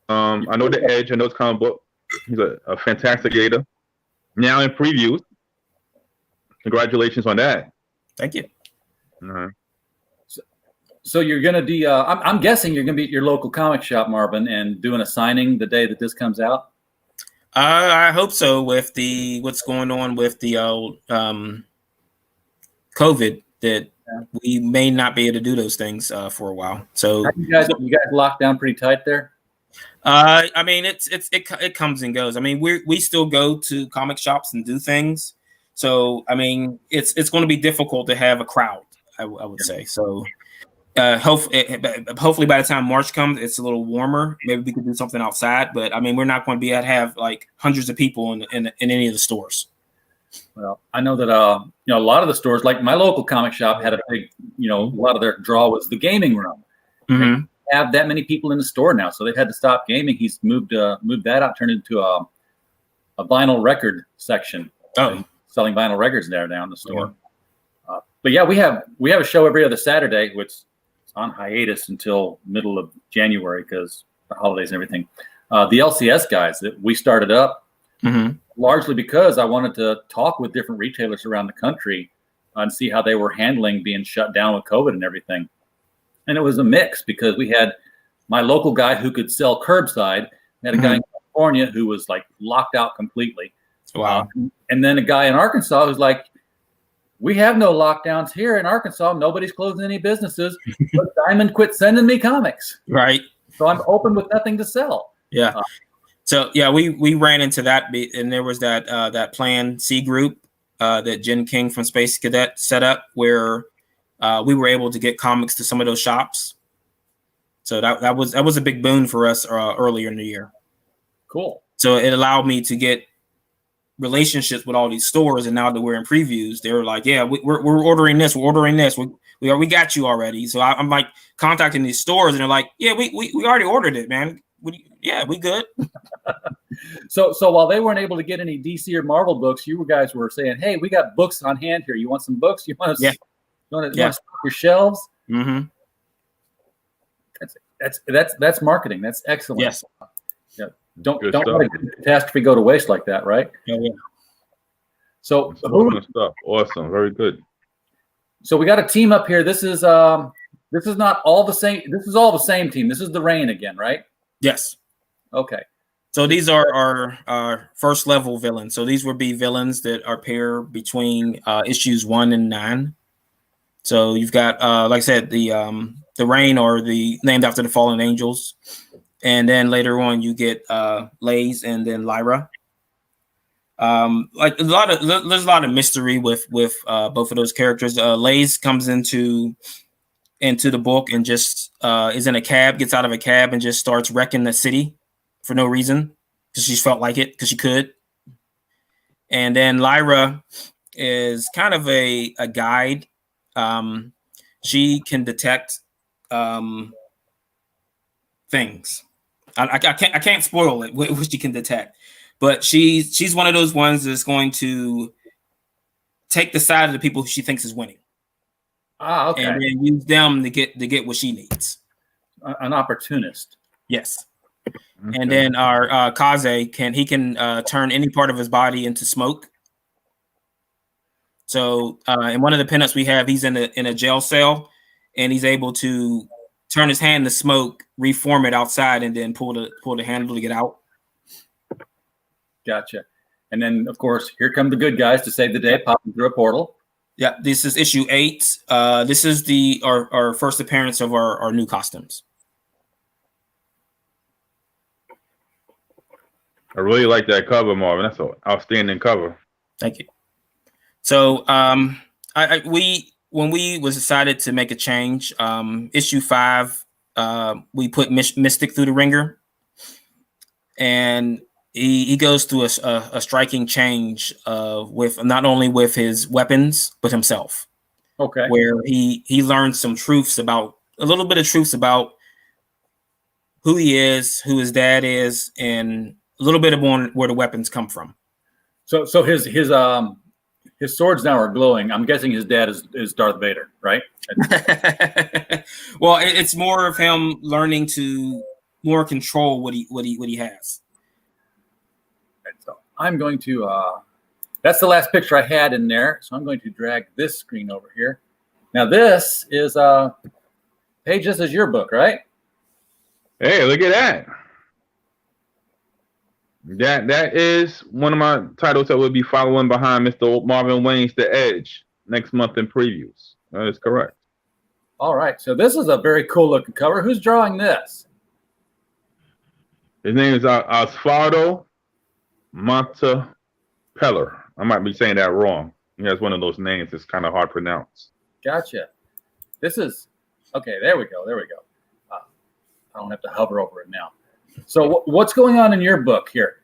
The Edge. I know it's comic book. He's a fantastic creator. Now in previews. Congratulations on that. Thank you. So you're going to be, I'm guessing you're going to be at your local comic shop, Marvin, and doing a signing the day that this comes out? I hope so with what's going on with the COVID, that we may not be able to do those things for a while. So you guys locked down pretty tight there? I mean, it comes and goes. I mean, we still go to comic shops and do things. So, I mean, it's going to be difficult to have a crowd, I would say. So, hopefully by the time March comes, it's a little warmer. Maybe we could do something outside. But, I mean, we're not going to be able to have, like, hundreds of people in any of the stores. Well, I know that, a lot of the stores, like my local comic shop had a big, a lot of their draw was the gaming room. Mm-hmm. They have that many people in the store now, so they've had to stop gaming. He's moved that out, turned it into a vinyl record section. Oh. Selling vinyl records there now in the store. Yeah. But yeah, we have a show every other Saturday, which is on hiatus until middle of January because the holidays and everything. The LCS guys that we started up largely because I wanted to talk with different retailers around the country and see how they were handling being shut down with COVID and everything. And it was a mix because we had my local guy who could sell curbside. We had a guy in California who was like locked out completely. Wow. And then a guy in Arkansas who's like, we have no lockdowns here in Arkansas. Nobody's closing any businesses. But Diamond quit sending me comics. Right. So I'm open with nothing to sell. Yeah. So, yeah, we ran into that. And there was that Plan C group that Jen King from Space Cadet set up where we were able to get comics to some of those shops. So that was a big boon for us earlier in the year. Cool. So it allowed me to get relationships with all these stores, and now that we're in previews, they're like, yeah, we're ordering this, we got you already. So I'm like contacting these stores, and they're like, yeah, we already ordered it, man. We good. So while they weren't able to get any DC or Marvel books, you guys were saying, hey, we got books on hand here. You want some books? You want to stock your shelves? Mm-hmm. That's marketing. That's excellent. Yes. Yeah. Don't Good let stuff. a good catastrophe go to waste like that, right? Oh, yeah. So Awesome stuff. Awesome. Very good. So we got a team up here. This is not all the same. This is all the same team. This is the Rain again, right? Yes. Okay. So these are our first level villains. So these would be villains that are pair between issues 1 and 9. So you've got, like I said, the Rain, or the named after the fallen angels, and then later on you get Lays and then Lyra. Like there's a lot of mystery with both of those characters. Lays comes into the book and just is in a cab, gets out of a cab and just starts wrecking the city for no reason, because she felt like it, because she could. And then Lyra is kind of a guide. She can detect things. I can't spoil it, what she can detect, but she's one of those ones that's going to take the side of the people who she thinks is winning. Okay. And then use them to get what she needs. An opportunist. Yes. Okay. And then our Kaze can turn any part of his body into smoke. So in one of the pinups we have, he's in a jail cell, and he's able to turn his hand to smoke, reform it outside, and then pull the handle to get out. Gotcha. And then, of course, here come the good guys to save the day, popping through a portal. Yeah, this is issue 8. This is our first appearance of our new costumes. I really like that cover, Marvin. That's an outstanding cover. Thank you. So when we was decided to make a change, issue 5, we put Mystic through the ringer, and he goes through a striking change with not only with his weapons but himself. Okay. Where he learns some truths about a little bit of truths about who he is, who his dad is, and a little bit about where the weapons come from. So his swords now are glowing. I'm guessing his dad is Darth Vader, right? Well, it's more of him learning to more control what he has. So I'm going to. That's the last picture I had in there. So I'm going to drag this screen over here. Now this is hey, this is your book, right? Hey, look at that. That is one of my titles that will be following behind Mr. Marvin Wayne's The Edge next month in previews. That is correct. All right. So this is a very cool looking cover. Who's drawing this? His name is Osvaldo Montepeller. I might be saying that wrong. He has one of those names that's kind of hard to pronounce. Gotcha. This is okay. There we go. I don't have to hover over it now. So what's going on in your book here?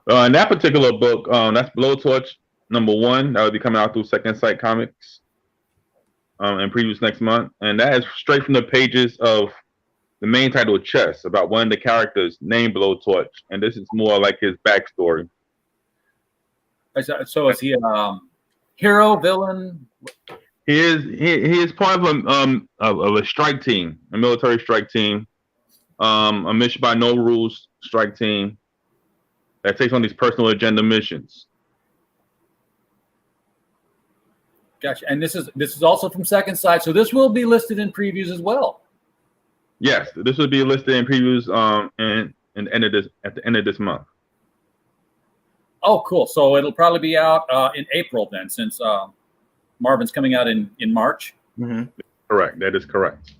In that particular book, that's Blowtorch #1. That will be coming out through Second Sight Comics in previews next month. And that is straight from the pages of the main title, Chess, about one of the characters named Blowtorch. And this is more like his backstory. So is he a hero, villain? He is part of a strike team, a military strike team, a mission by no rules strike team that takes on these personal agenda missions. Gotcha. And this is also from Second Sight, so this will be listed in previews as well. Yes, this will be listed in previews at the end of this month. Oh, cool. So it'll probably be out in April then, since Marvin's coming out in March. Mm-hmm. Correct. That is correct.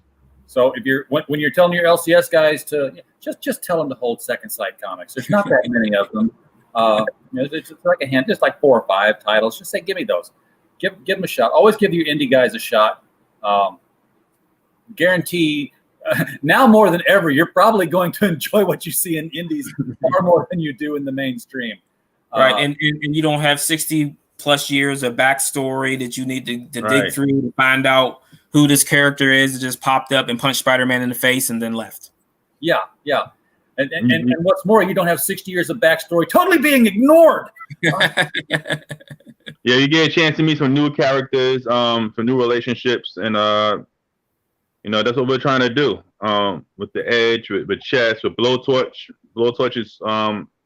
So if you're when you're telling your LCS guys to just tell them to hold Second Sight Comics. There's not that many of them. It's like a hand, just like 4 or 5 titles. Just say, give me those. Give them a shot. Always give your indie guys a shot. Guarantee. Now more than ever, you're probably going to enjoy what you see in indies far more than you do in the mainstream. Right, and you don't have 60 plus years of backstory that you need to dig through to find out who this character is that just popped up and punched Spider-Man in the face and then left. Yeah. And what's more, you don't have 60 years of backstory totally being ignored. Yeah, you get a chance to meet some new characters, some new relationships, and that's what we're trying to do. With the Edge, with Chess, with Blowtorch. Blowtorch is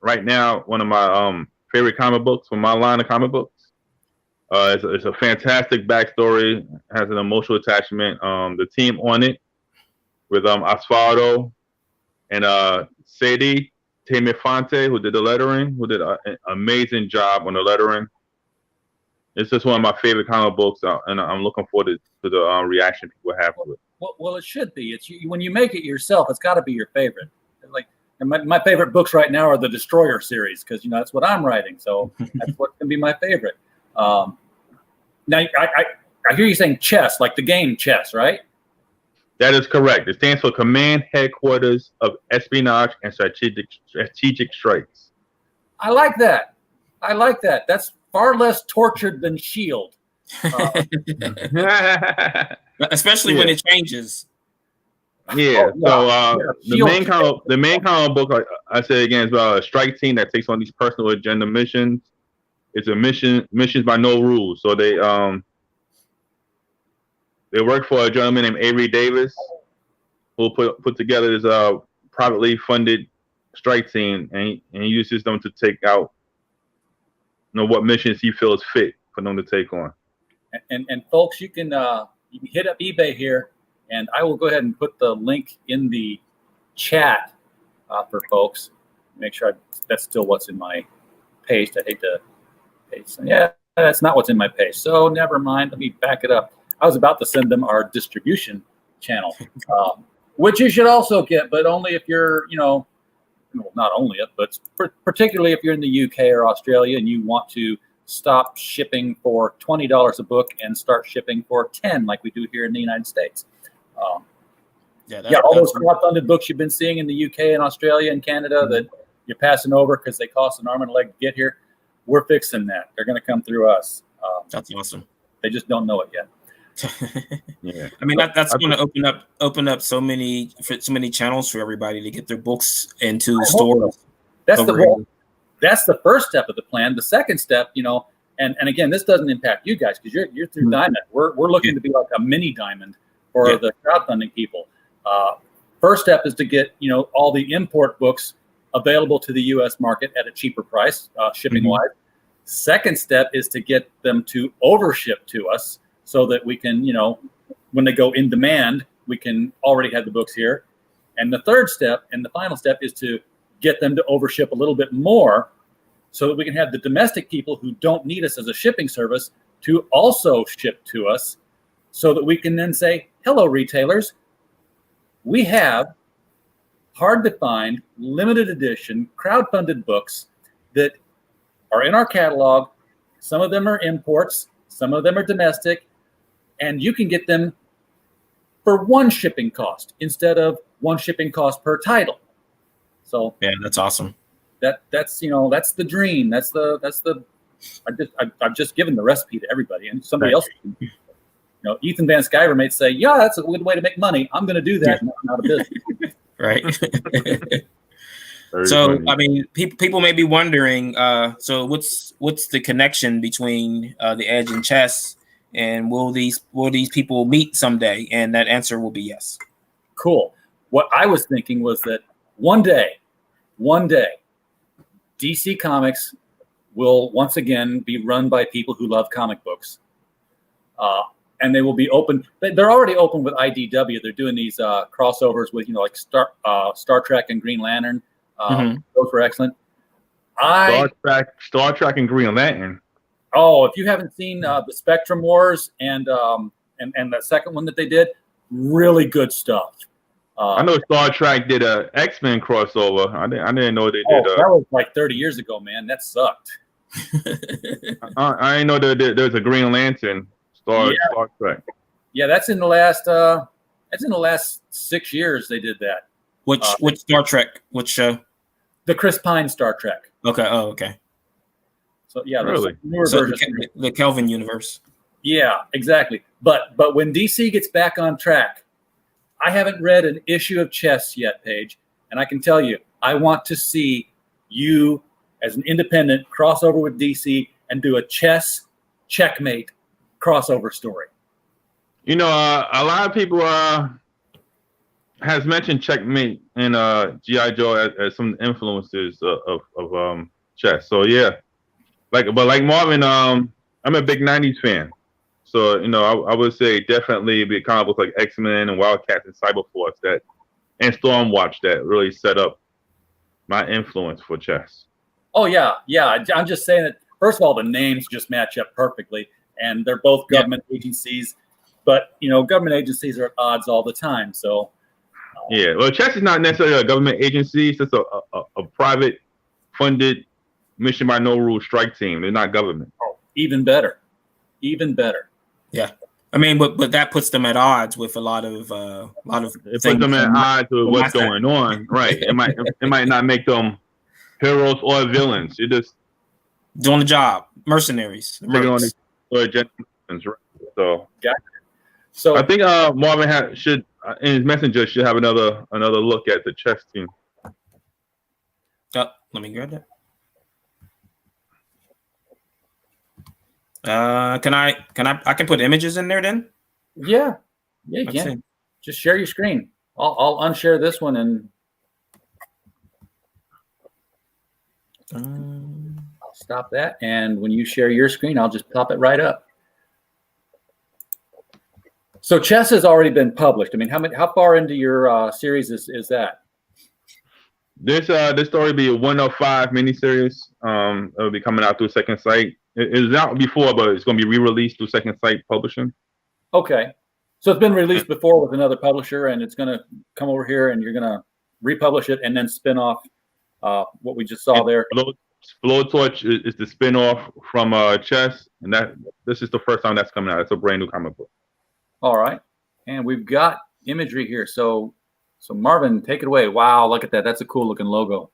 right now one of my favorite comic books from my line of comic books. It's a fantastic backstory, has an emotional attachment. The team on it with Asfaldo and Sadie Temefonte, who did the lettering, who did an amazing job on the lettering. It's just one of my favorite comic books, and I'm looking forward to the reaction people have to it. Well, it should be. It's when you make it yourself, it's got to be your favorite. Like my favorite books right now are the Destroyer series because that's what I'm writing, so that's what can be my favorite. Now I hear you saying chess, like the game chess, right? That is correct. It stands for Command Headquarters of Espionage and Strategic Strikes. I like that. That's far less tortured than Shield. Especially when it changes. Yeah. The main comic book, I say again, is about a strike team that takes on these personal agenda missions. It's a missions by no rules. So they work for a gentleman named Avery Davis, who put together this privately funded strike team, and he uses them to take out what missions he feels fit for them to take on. And folks, you can hit up eBay here, and I will go ahead and put the link in the chat for folks. Make sure that's still what's in my paste. I hate to paste. Yeah, that's not what's in my paste. So never mind. Let me back it up. I was about to send them our distribution channel, which you should also get, but only if you're, not only it, but particularly if you're in the UK or Australia and you want to stop shipping for $20 a book and start shipping for $10, like we do here in the United States. All those crowdfunded books you've been seeing in the UK and Australia and Canada that you're passing over because they cost an arm and a leg to get here, we're fixing that. They're going to come through us. That's awesome. They just don't know it yet. Yeah, I mean that's going to open up so many channels for everybody to get their books into stores. So. That's the first step of the plan. The second step, and again, this doesn't impact you guys because you're through Diamond. We're looking to be like a mini Diamond for the crowdfunding people. First step is to get all the import books available to the U.S. market at a cheaper price, shipping wise. Second step is to get them to overship to us, so that we can, when they go in demand, we can already have the books here. And the third step and the final step is to get them to overship a little bit more so that we can have the domestic people who don't need us as a shipping service to also ship to us so that we can then say, hello, retailers, we have hard to find, limited edition, crowdfunded books that are in our catalog. Some of them are imports, some of them are domestic, and you can get them for one shipping cost instead of one shipping cost per title. So yeah, that's awesome. That's that's the dream. I've just given the recipe to everybody, and somebody else. Ethan Van Sciver may say, "Yeah, that's a good way to make money. I'm going to do that." Not a business, right? So funny. I mean, people may be wondering. So what's the connection between the Edge and Chess? And will these people meet someday? And that answer will be yes. Cool. What I was thinking was that one day, DC Comics will once again be run by people who love comic books. And they will be open. They're already open with IDW. They're doing these crossovers with, like Star Trek and Green Lantern. Those were excellent. Star Trek and Green Lantern. Oh, if you haven't seen the Spectrum Wars and the second one that they did, really good stuff. I know Star Trek did a X-Men crossover. I didn't know they did. That was like 30 years ago, man. That sucked. I didn't know there's a Green Lantern Star Trek. Yeah, that's in the last 6 years they did that. Which Star Trek? Which show? The Chris Pine Star Trek. Okay. Oh, okay. So yeah, really? Newer versions. The Kelvin universe. Yeah, exactly. But when DC gets back on track, I haven't read an issue of Chess yet, Paige, and I can tell you, I want to see you as an independent cross over with DC and do a Chess Checkmate crossover story? You know, a lot of people has mentioned Checkmate and G.I. Joe as some influences of chess. So yeah, like Marvin, I'm a big '90s fan. So you know, I would say definitely be comic books like X-Men and Wildcats and Cyberforce and Stormwatch that really set up my influence for chess. Oh yeah. I'm just saying that. First of all, the names just match up perfectly, and they're both government agencies. But you know, government agencies are at odds all the time. So yeah, well, chess is not necessarily a government agency. It's just a private funded mission by no rules strike team. They're not government. even better. Yeah, I mean, but that puts them at odds with a lot of It puts them at odds with what's going on. Right. It might not make them heroes or villains. It just doing the job, mercenaries. So I think Marvin should in his messenger should have another look at the chess team. Let me grab that. I can put images in there then? Yeah, you can. Just share your screen. I'll unshare this one and I'll stop that. And when you share your screen, I'll just pop it right up. So chess has already been published. I mean, how far into your series is that? This story will be a 1 of 5 miniseries. It'll be coming out through Second Sight. It was out before, but it's going to be re-released through Second Sight Publishing. Okay, so it's been released before with another publisher, and it's going to come over here, and you're going to republish it and then spin off what we just saw there. Blowtorch is the spin-off from Chess, and this is the first time that's coming out. It's a brand new comic book. All right, and we've got imagery here. So Marvin, take it away. Wow, look at that. That's a cool looking logo.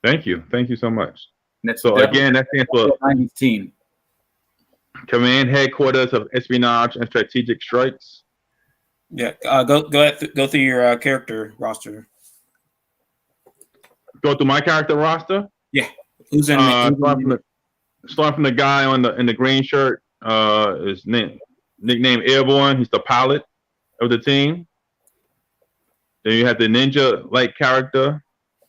Thank you so much. So again, that stands for 90s team. Command Headquarters of Espionage and Strategic Strikes. Yeah, go through your character roster. Go through my character roster. Yeah, who's in? Starting from the guy in the green shirt. His nickname Airborne. He's the pilot of the team. Then you have the ninja-like character,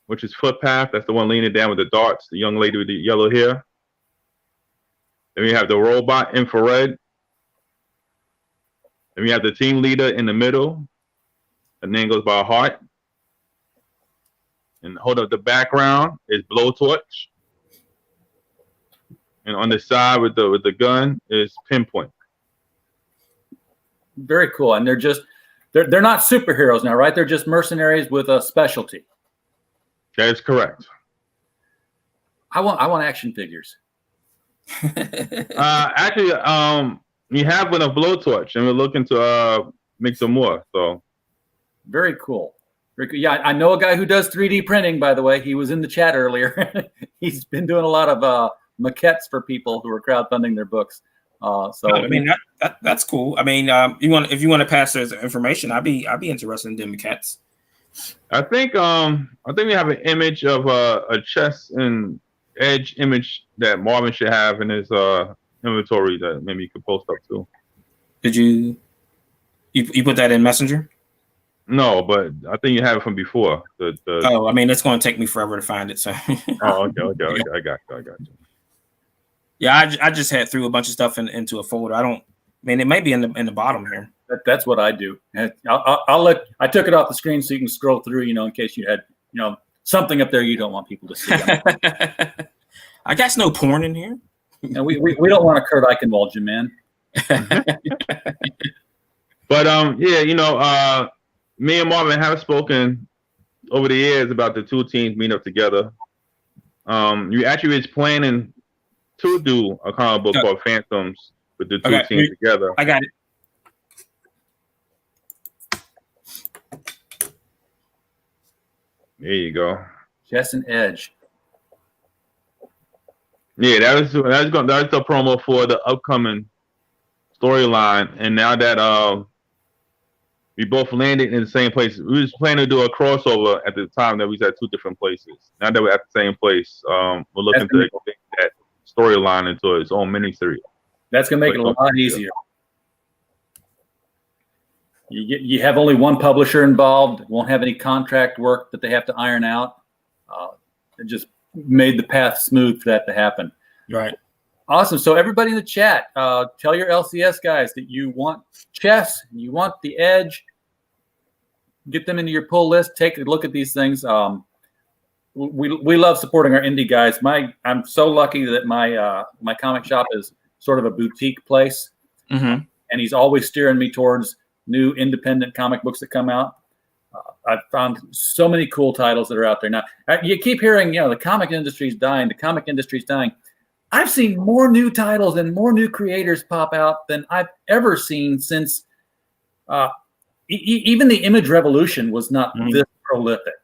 which is Footpath. That's the one leaning down with the darts, the young lady with the yellow hair. Then we have the robot Infrared. Then we have the team leader in the middle. The name goes by Heart. And hold up the background is Blowtorch. And on the side with the gun is Pinpoint. Very cool. And they're not superheroes now, right? They're just mercenaries with a specialty. That is correct. I want action figures. Actually, we have one of Blowtorch, and we're looking to make some more. So, very cool. Yeah, I know a guy who does 3D printing. By the way, he was in the chat earlier. He's been doing a lot of maquettes for people who are crowdfunding their books. So I mean that's cool. I mean, if you want to pass this information, I'd be interested in doing maquettes. I think we have an image of a chess and edge image that Marvin should have in his inventory that maybe you could post up too. Did you put that in Messenger? No, but I think you have it from before. Oh, I mean, it's going to take me forever to find it. So. Oh, okay. I got you. Yeah, I just had threw a bunch of stuff into a folder. I mean, it may be in the bottom here. That's what I do. I took it off the screen so you can scroll through, in case you had, something up there you don't want people to see. I guess no porn in here. And we don't want to Kurt Eichenwald you, man. But yeah, me and Marvin have spoken over the years about the two teams meeting up together. You actually is planning to do a comic book called Phantoms with the two teams together. I got it. There you go. Chess and Edge. Yeah, that was the promo for the upcoming storyline, and now that we both landed in the same place, we was planning to do a crossover at the time that we was at two different places. Now that we're at the same place, we're looking to extend that storyline into its own miniseries. That's going to make it a lot easier. You have only one publisher involved. Won't have any contract work that they have to iron out. It just made the path smooth for that to happen. Right. Awesome. So everybody in the chat, tell your LCS guys that you want chess, you want the edge. Get them into your pull list. Take a look at these things. We love supporting our indie guys. I'm so lucky that my comic shop is sort of a boutique place, Mm-hmm. and he's always steering me towards new independent comic books that come out. I've found so many cool titles that are out there now. You keep hearing, the comic industry is dying. The comic industry is dying. I've seen more new titles and more new creators pop out than I've ever seen since even the image revolution was not this prolific.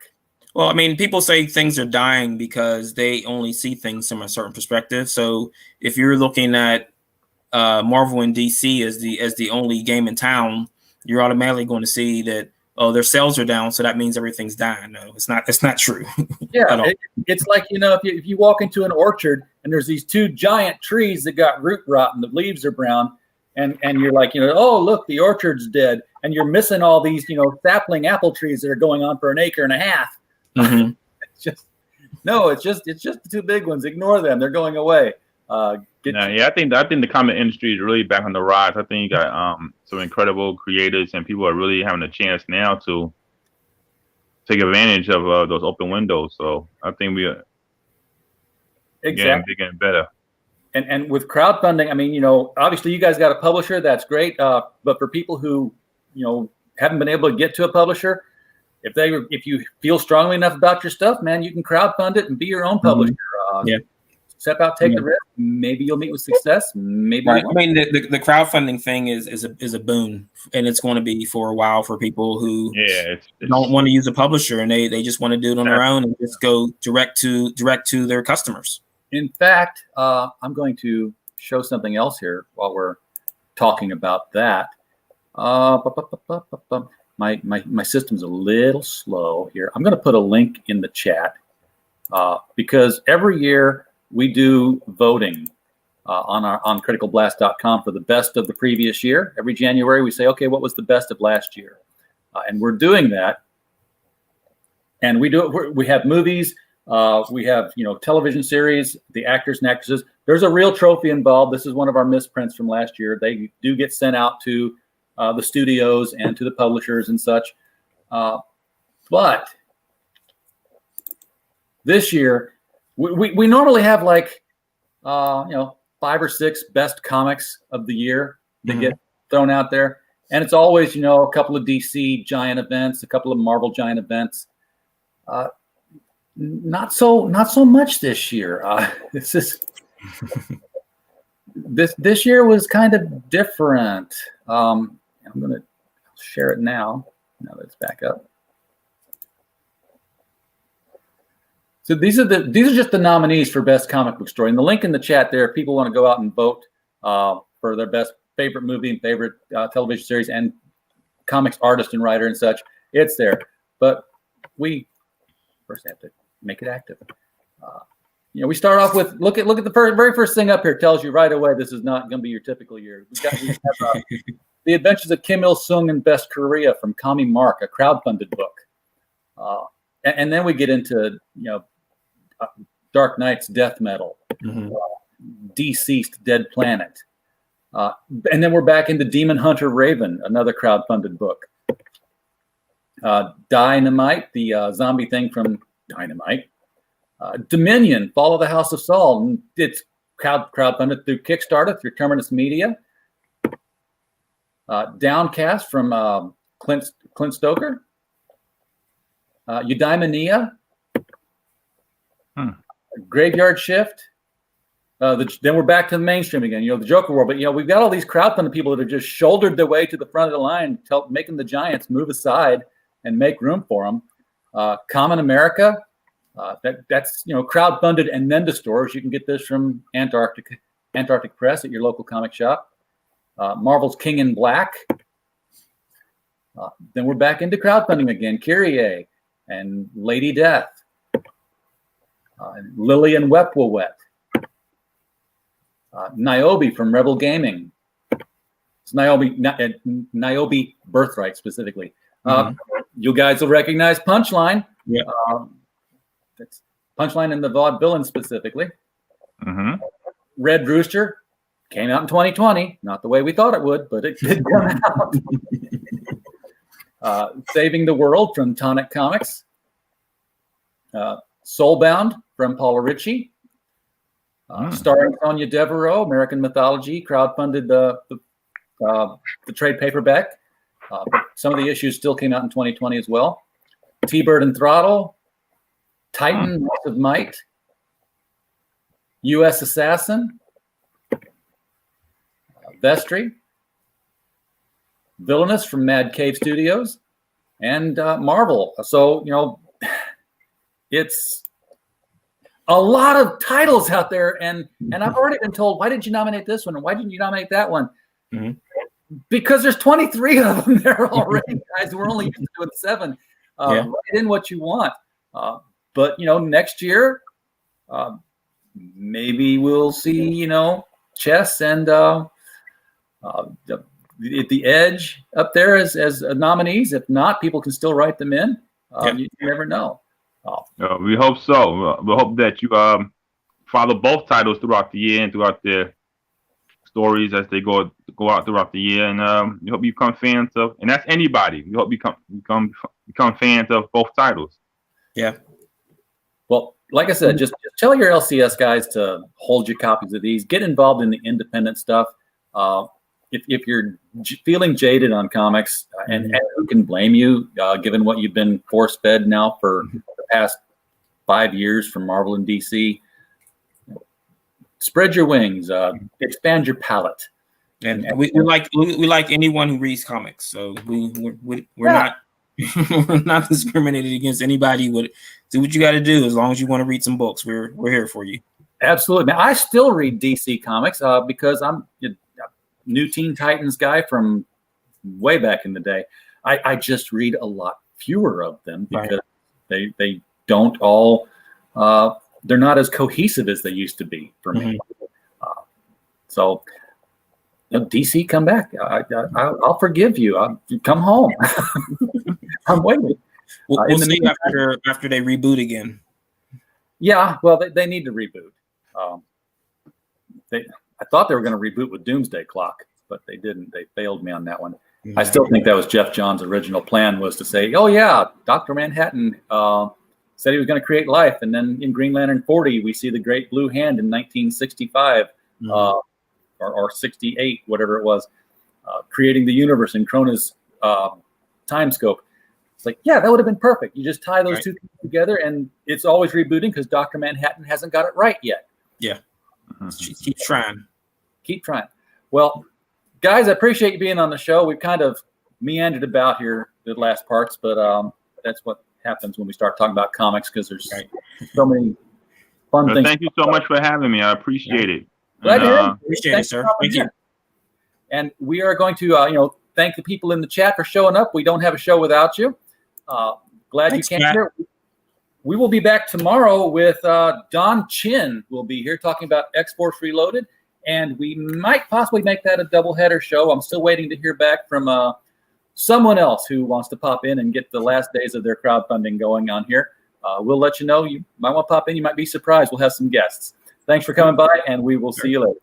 Well, I mean, people say things are dying because they only see things from a certain perspective. So if you're looking at Marvel and DC as the only game in town, you're automatically going to see that, oh, their sales are down, so that means everything's dying. No, it's not true. Yeah, it's like, if you walk into an orchard and there's these two giant trees that got root rot and the leaves are brown, and you're like, oh, look, the orchard's dead, and you're missing all these, sapling apple trees that are going on for an acre and a half. Mm-hmm. It's just the two big ones. Ignore them; they're going away. I think the comic industry is really back on the rise. I think you got some incredible creators, and people are really having a chance now to take advantage of those open windows. So I think we are getting bigger and better. And with crowdfunding, I mean, obviously you guys got a publisher. That's great. But for people who, haven't been able to get to a publisher, if you feel strongly enough about your stuff, man, you can crowdfund it and be your own publisher. Step out, take the risk. Maybe you'll meet with success. Maybe. Right. I mean, the crowdfunding thing is a boon, and it's going to be for a while for people who don't want to use a publisher and they just want to do it on their own and just go direct to their customers. In fact, I'm going to show something else here while we're talking about that. My system's a little slow here. I'm going to put a link in the chat because every year we do voting on criticalblast.com for the best of the previous year. Every January we say, okay, what was the best of last year? And we're doing that. And we do it. We have movies. We have television series, the actors and actresses. There's a real trophy involved. This is one of our misprints from last year. They do get sent out to the studios and to the publishers and such. But this year, we normally have 5 or 6 best comics of the year that get thrown out there. And it's always, a couple of DC giant events, a couple of Marvel giant events. Not so much this year. This year was kind of different. I'm going to share it now that it's back up. So these are just the nominees for best comic book story. And the link in the chat there, if people want to go out and vote for their best favorite movie and favorite television series and comics artist and writer and such, it's there. But we first have to make it active. We start off with look at the very first thing up here. Tells you right away this is not going to be your typical year. We have The Adventures of Kim Il-sung in Best Korea from Kami Mark, a crowdfunded book. And then we get into Dark Knight's Death Metal, Deceased Dead Planet. And then we're back into Demon Hunter Raven, another crowdfunded book. Dynamite, the zombie thing from Dynamite. Dominion, Fall of the House of Saul. And it's crowdfunded through Kickstarter, through Terminus Media. Downcast from Clint Stoker. Eudaimonia. Graveyard Shift. Then we're back to the mainstream again, the Joker War. But, we've got all these crowdfunded people that have just shouldered their way to the front of the line, making the giants move aside and make room for them. Common America, that's crowdfunded and then to stores. You can get this from Antarctic Press at your local comic shop. Marvel's King in Black. Then we're back into crowdfunding again. Kyrie and Lady Death. Lily and Wepwawet. Niobe from Rebel Gaming. It's Niobe Birthright specifically. You guys will recognize Punchline. Yeah. That's Punchline and the Vaudevillain specifically. Mm-hmm. Red Rooster came out in 2020. Not the way we thought it would, but it did come out. Saving the World from Tonic Comics. Soulbound from Paula Ritchie. Starring Sonia Devereaux, American Mythology, crowdfunded the trade paperback. But some of the issues still came out in 2020 as well. T-Bird and Throttle, Titan, Might of Might, U.S. Assassin, Vestry, Villainous from Mad Cave Studios, and Marvel. So, it's a lot of titles out there, and I've already been told, why did you nominate this one, and why didn't you nominate that one? Mm-hmm. Because there's 23 of them there already, guys. We're only doing 7. Write in what you want. But, next year, maybe we'll see, Chess and the Edge up there as nominees. If not, people can still write them in. You never know. We hope so. We hope that you follow both titles throughout the year and throughout their stories as they go out throughout the year, and we hope you become fans of, and that's anybody. We hope you become fans of both titles. Yeah. Well, like I said, just tell your LCS guys to hold your copies of these. Get involved in the independent stuff. If you're feeling jaded on comics, and who can blame you, given what you've been force-fed now for the past 5 years from Marvel and DC. Spread your wings, expand your palette, and we like anyone who reads comics. So we're not we're not discriminated against anybody. Do what you got to do as long as you want to read some books. We're here for you. Absolutely, man. I still read DC comics because I'm a new Teen Titans guy from way back in the day. I just read a lot fewer of them because they don't all. They're not as cohesive as they used to be for me. So, DC, come back. I'll forgive you. Come home. I'm waiting. We'll see after they reboot again. Yeah, well, they need to reboot. I thought they were going to reboot with Doomsday Clock, but they didn't. They failed me on that one. I still think that was Jeff Johns' original plan, was to say, oh, yeah, Dr. Manhattan said he was going to create life. And then in Green Lantern 40, we see the Great Blue Hand in 1965 or 68, whatever it was, creating the universe in Krona's time scope. It's like, yeah, that would have been perfect. You just tie those two things together, and it's always rebooting because Dr. Manhattan hasn't got it right yet. Yeah. Keep trying. Keep trying. Well, guys, I appreciate you being on the show. We've kind of meandered about here the last parts, but that's what happens when we start talking about comics, because there's so many fun things. Thank you so much for having me. I appreciate it. Appreciate it, sir. Thank you. And we are going to, thank the people in the chat for showing up. We don't have a show without you. Glad you came here. We will be back tomorrow with Don Chin. Will be here talking about X-Force Reloaded, and we might possibly make that a doubleheader show. I'm still waiting to hear back from someone else who wants to pop in and get the last days of their crowdfunding going on here. We'll let you know. You might want to pop in. You might be surprised. We'll have some guests. Thanks for coming by, and we will see you later.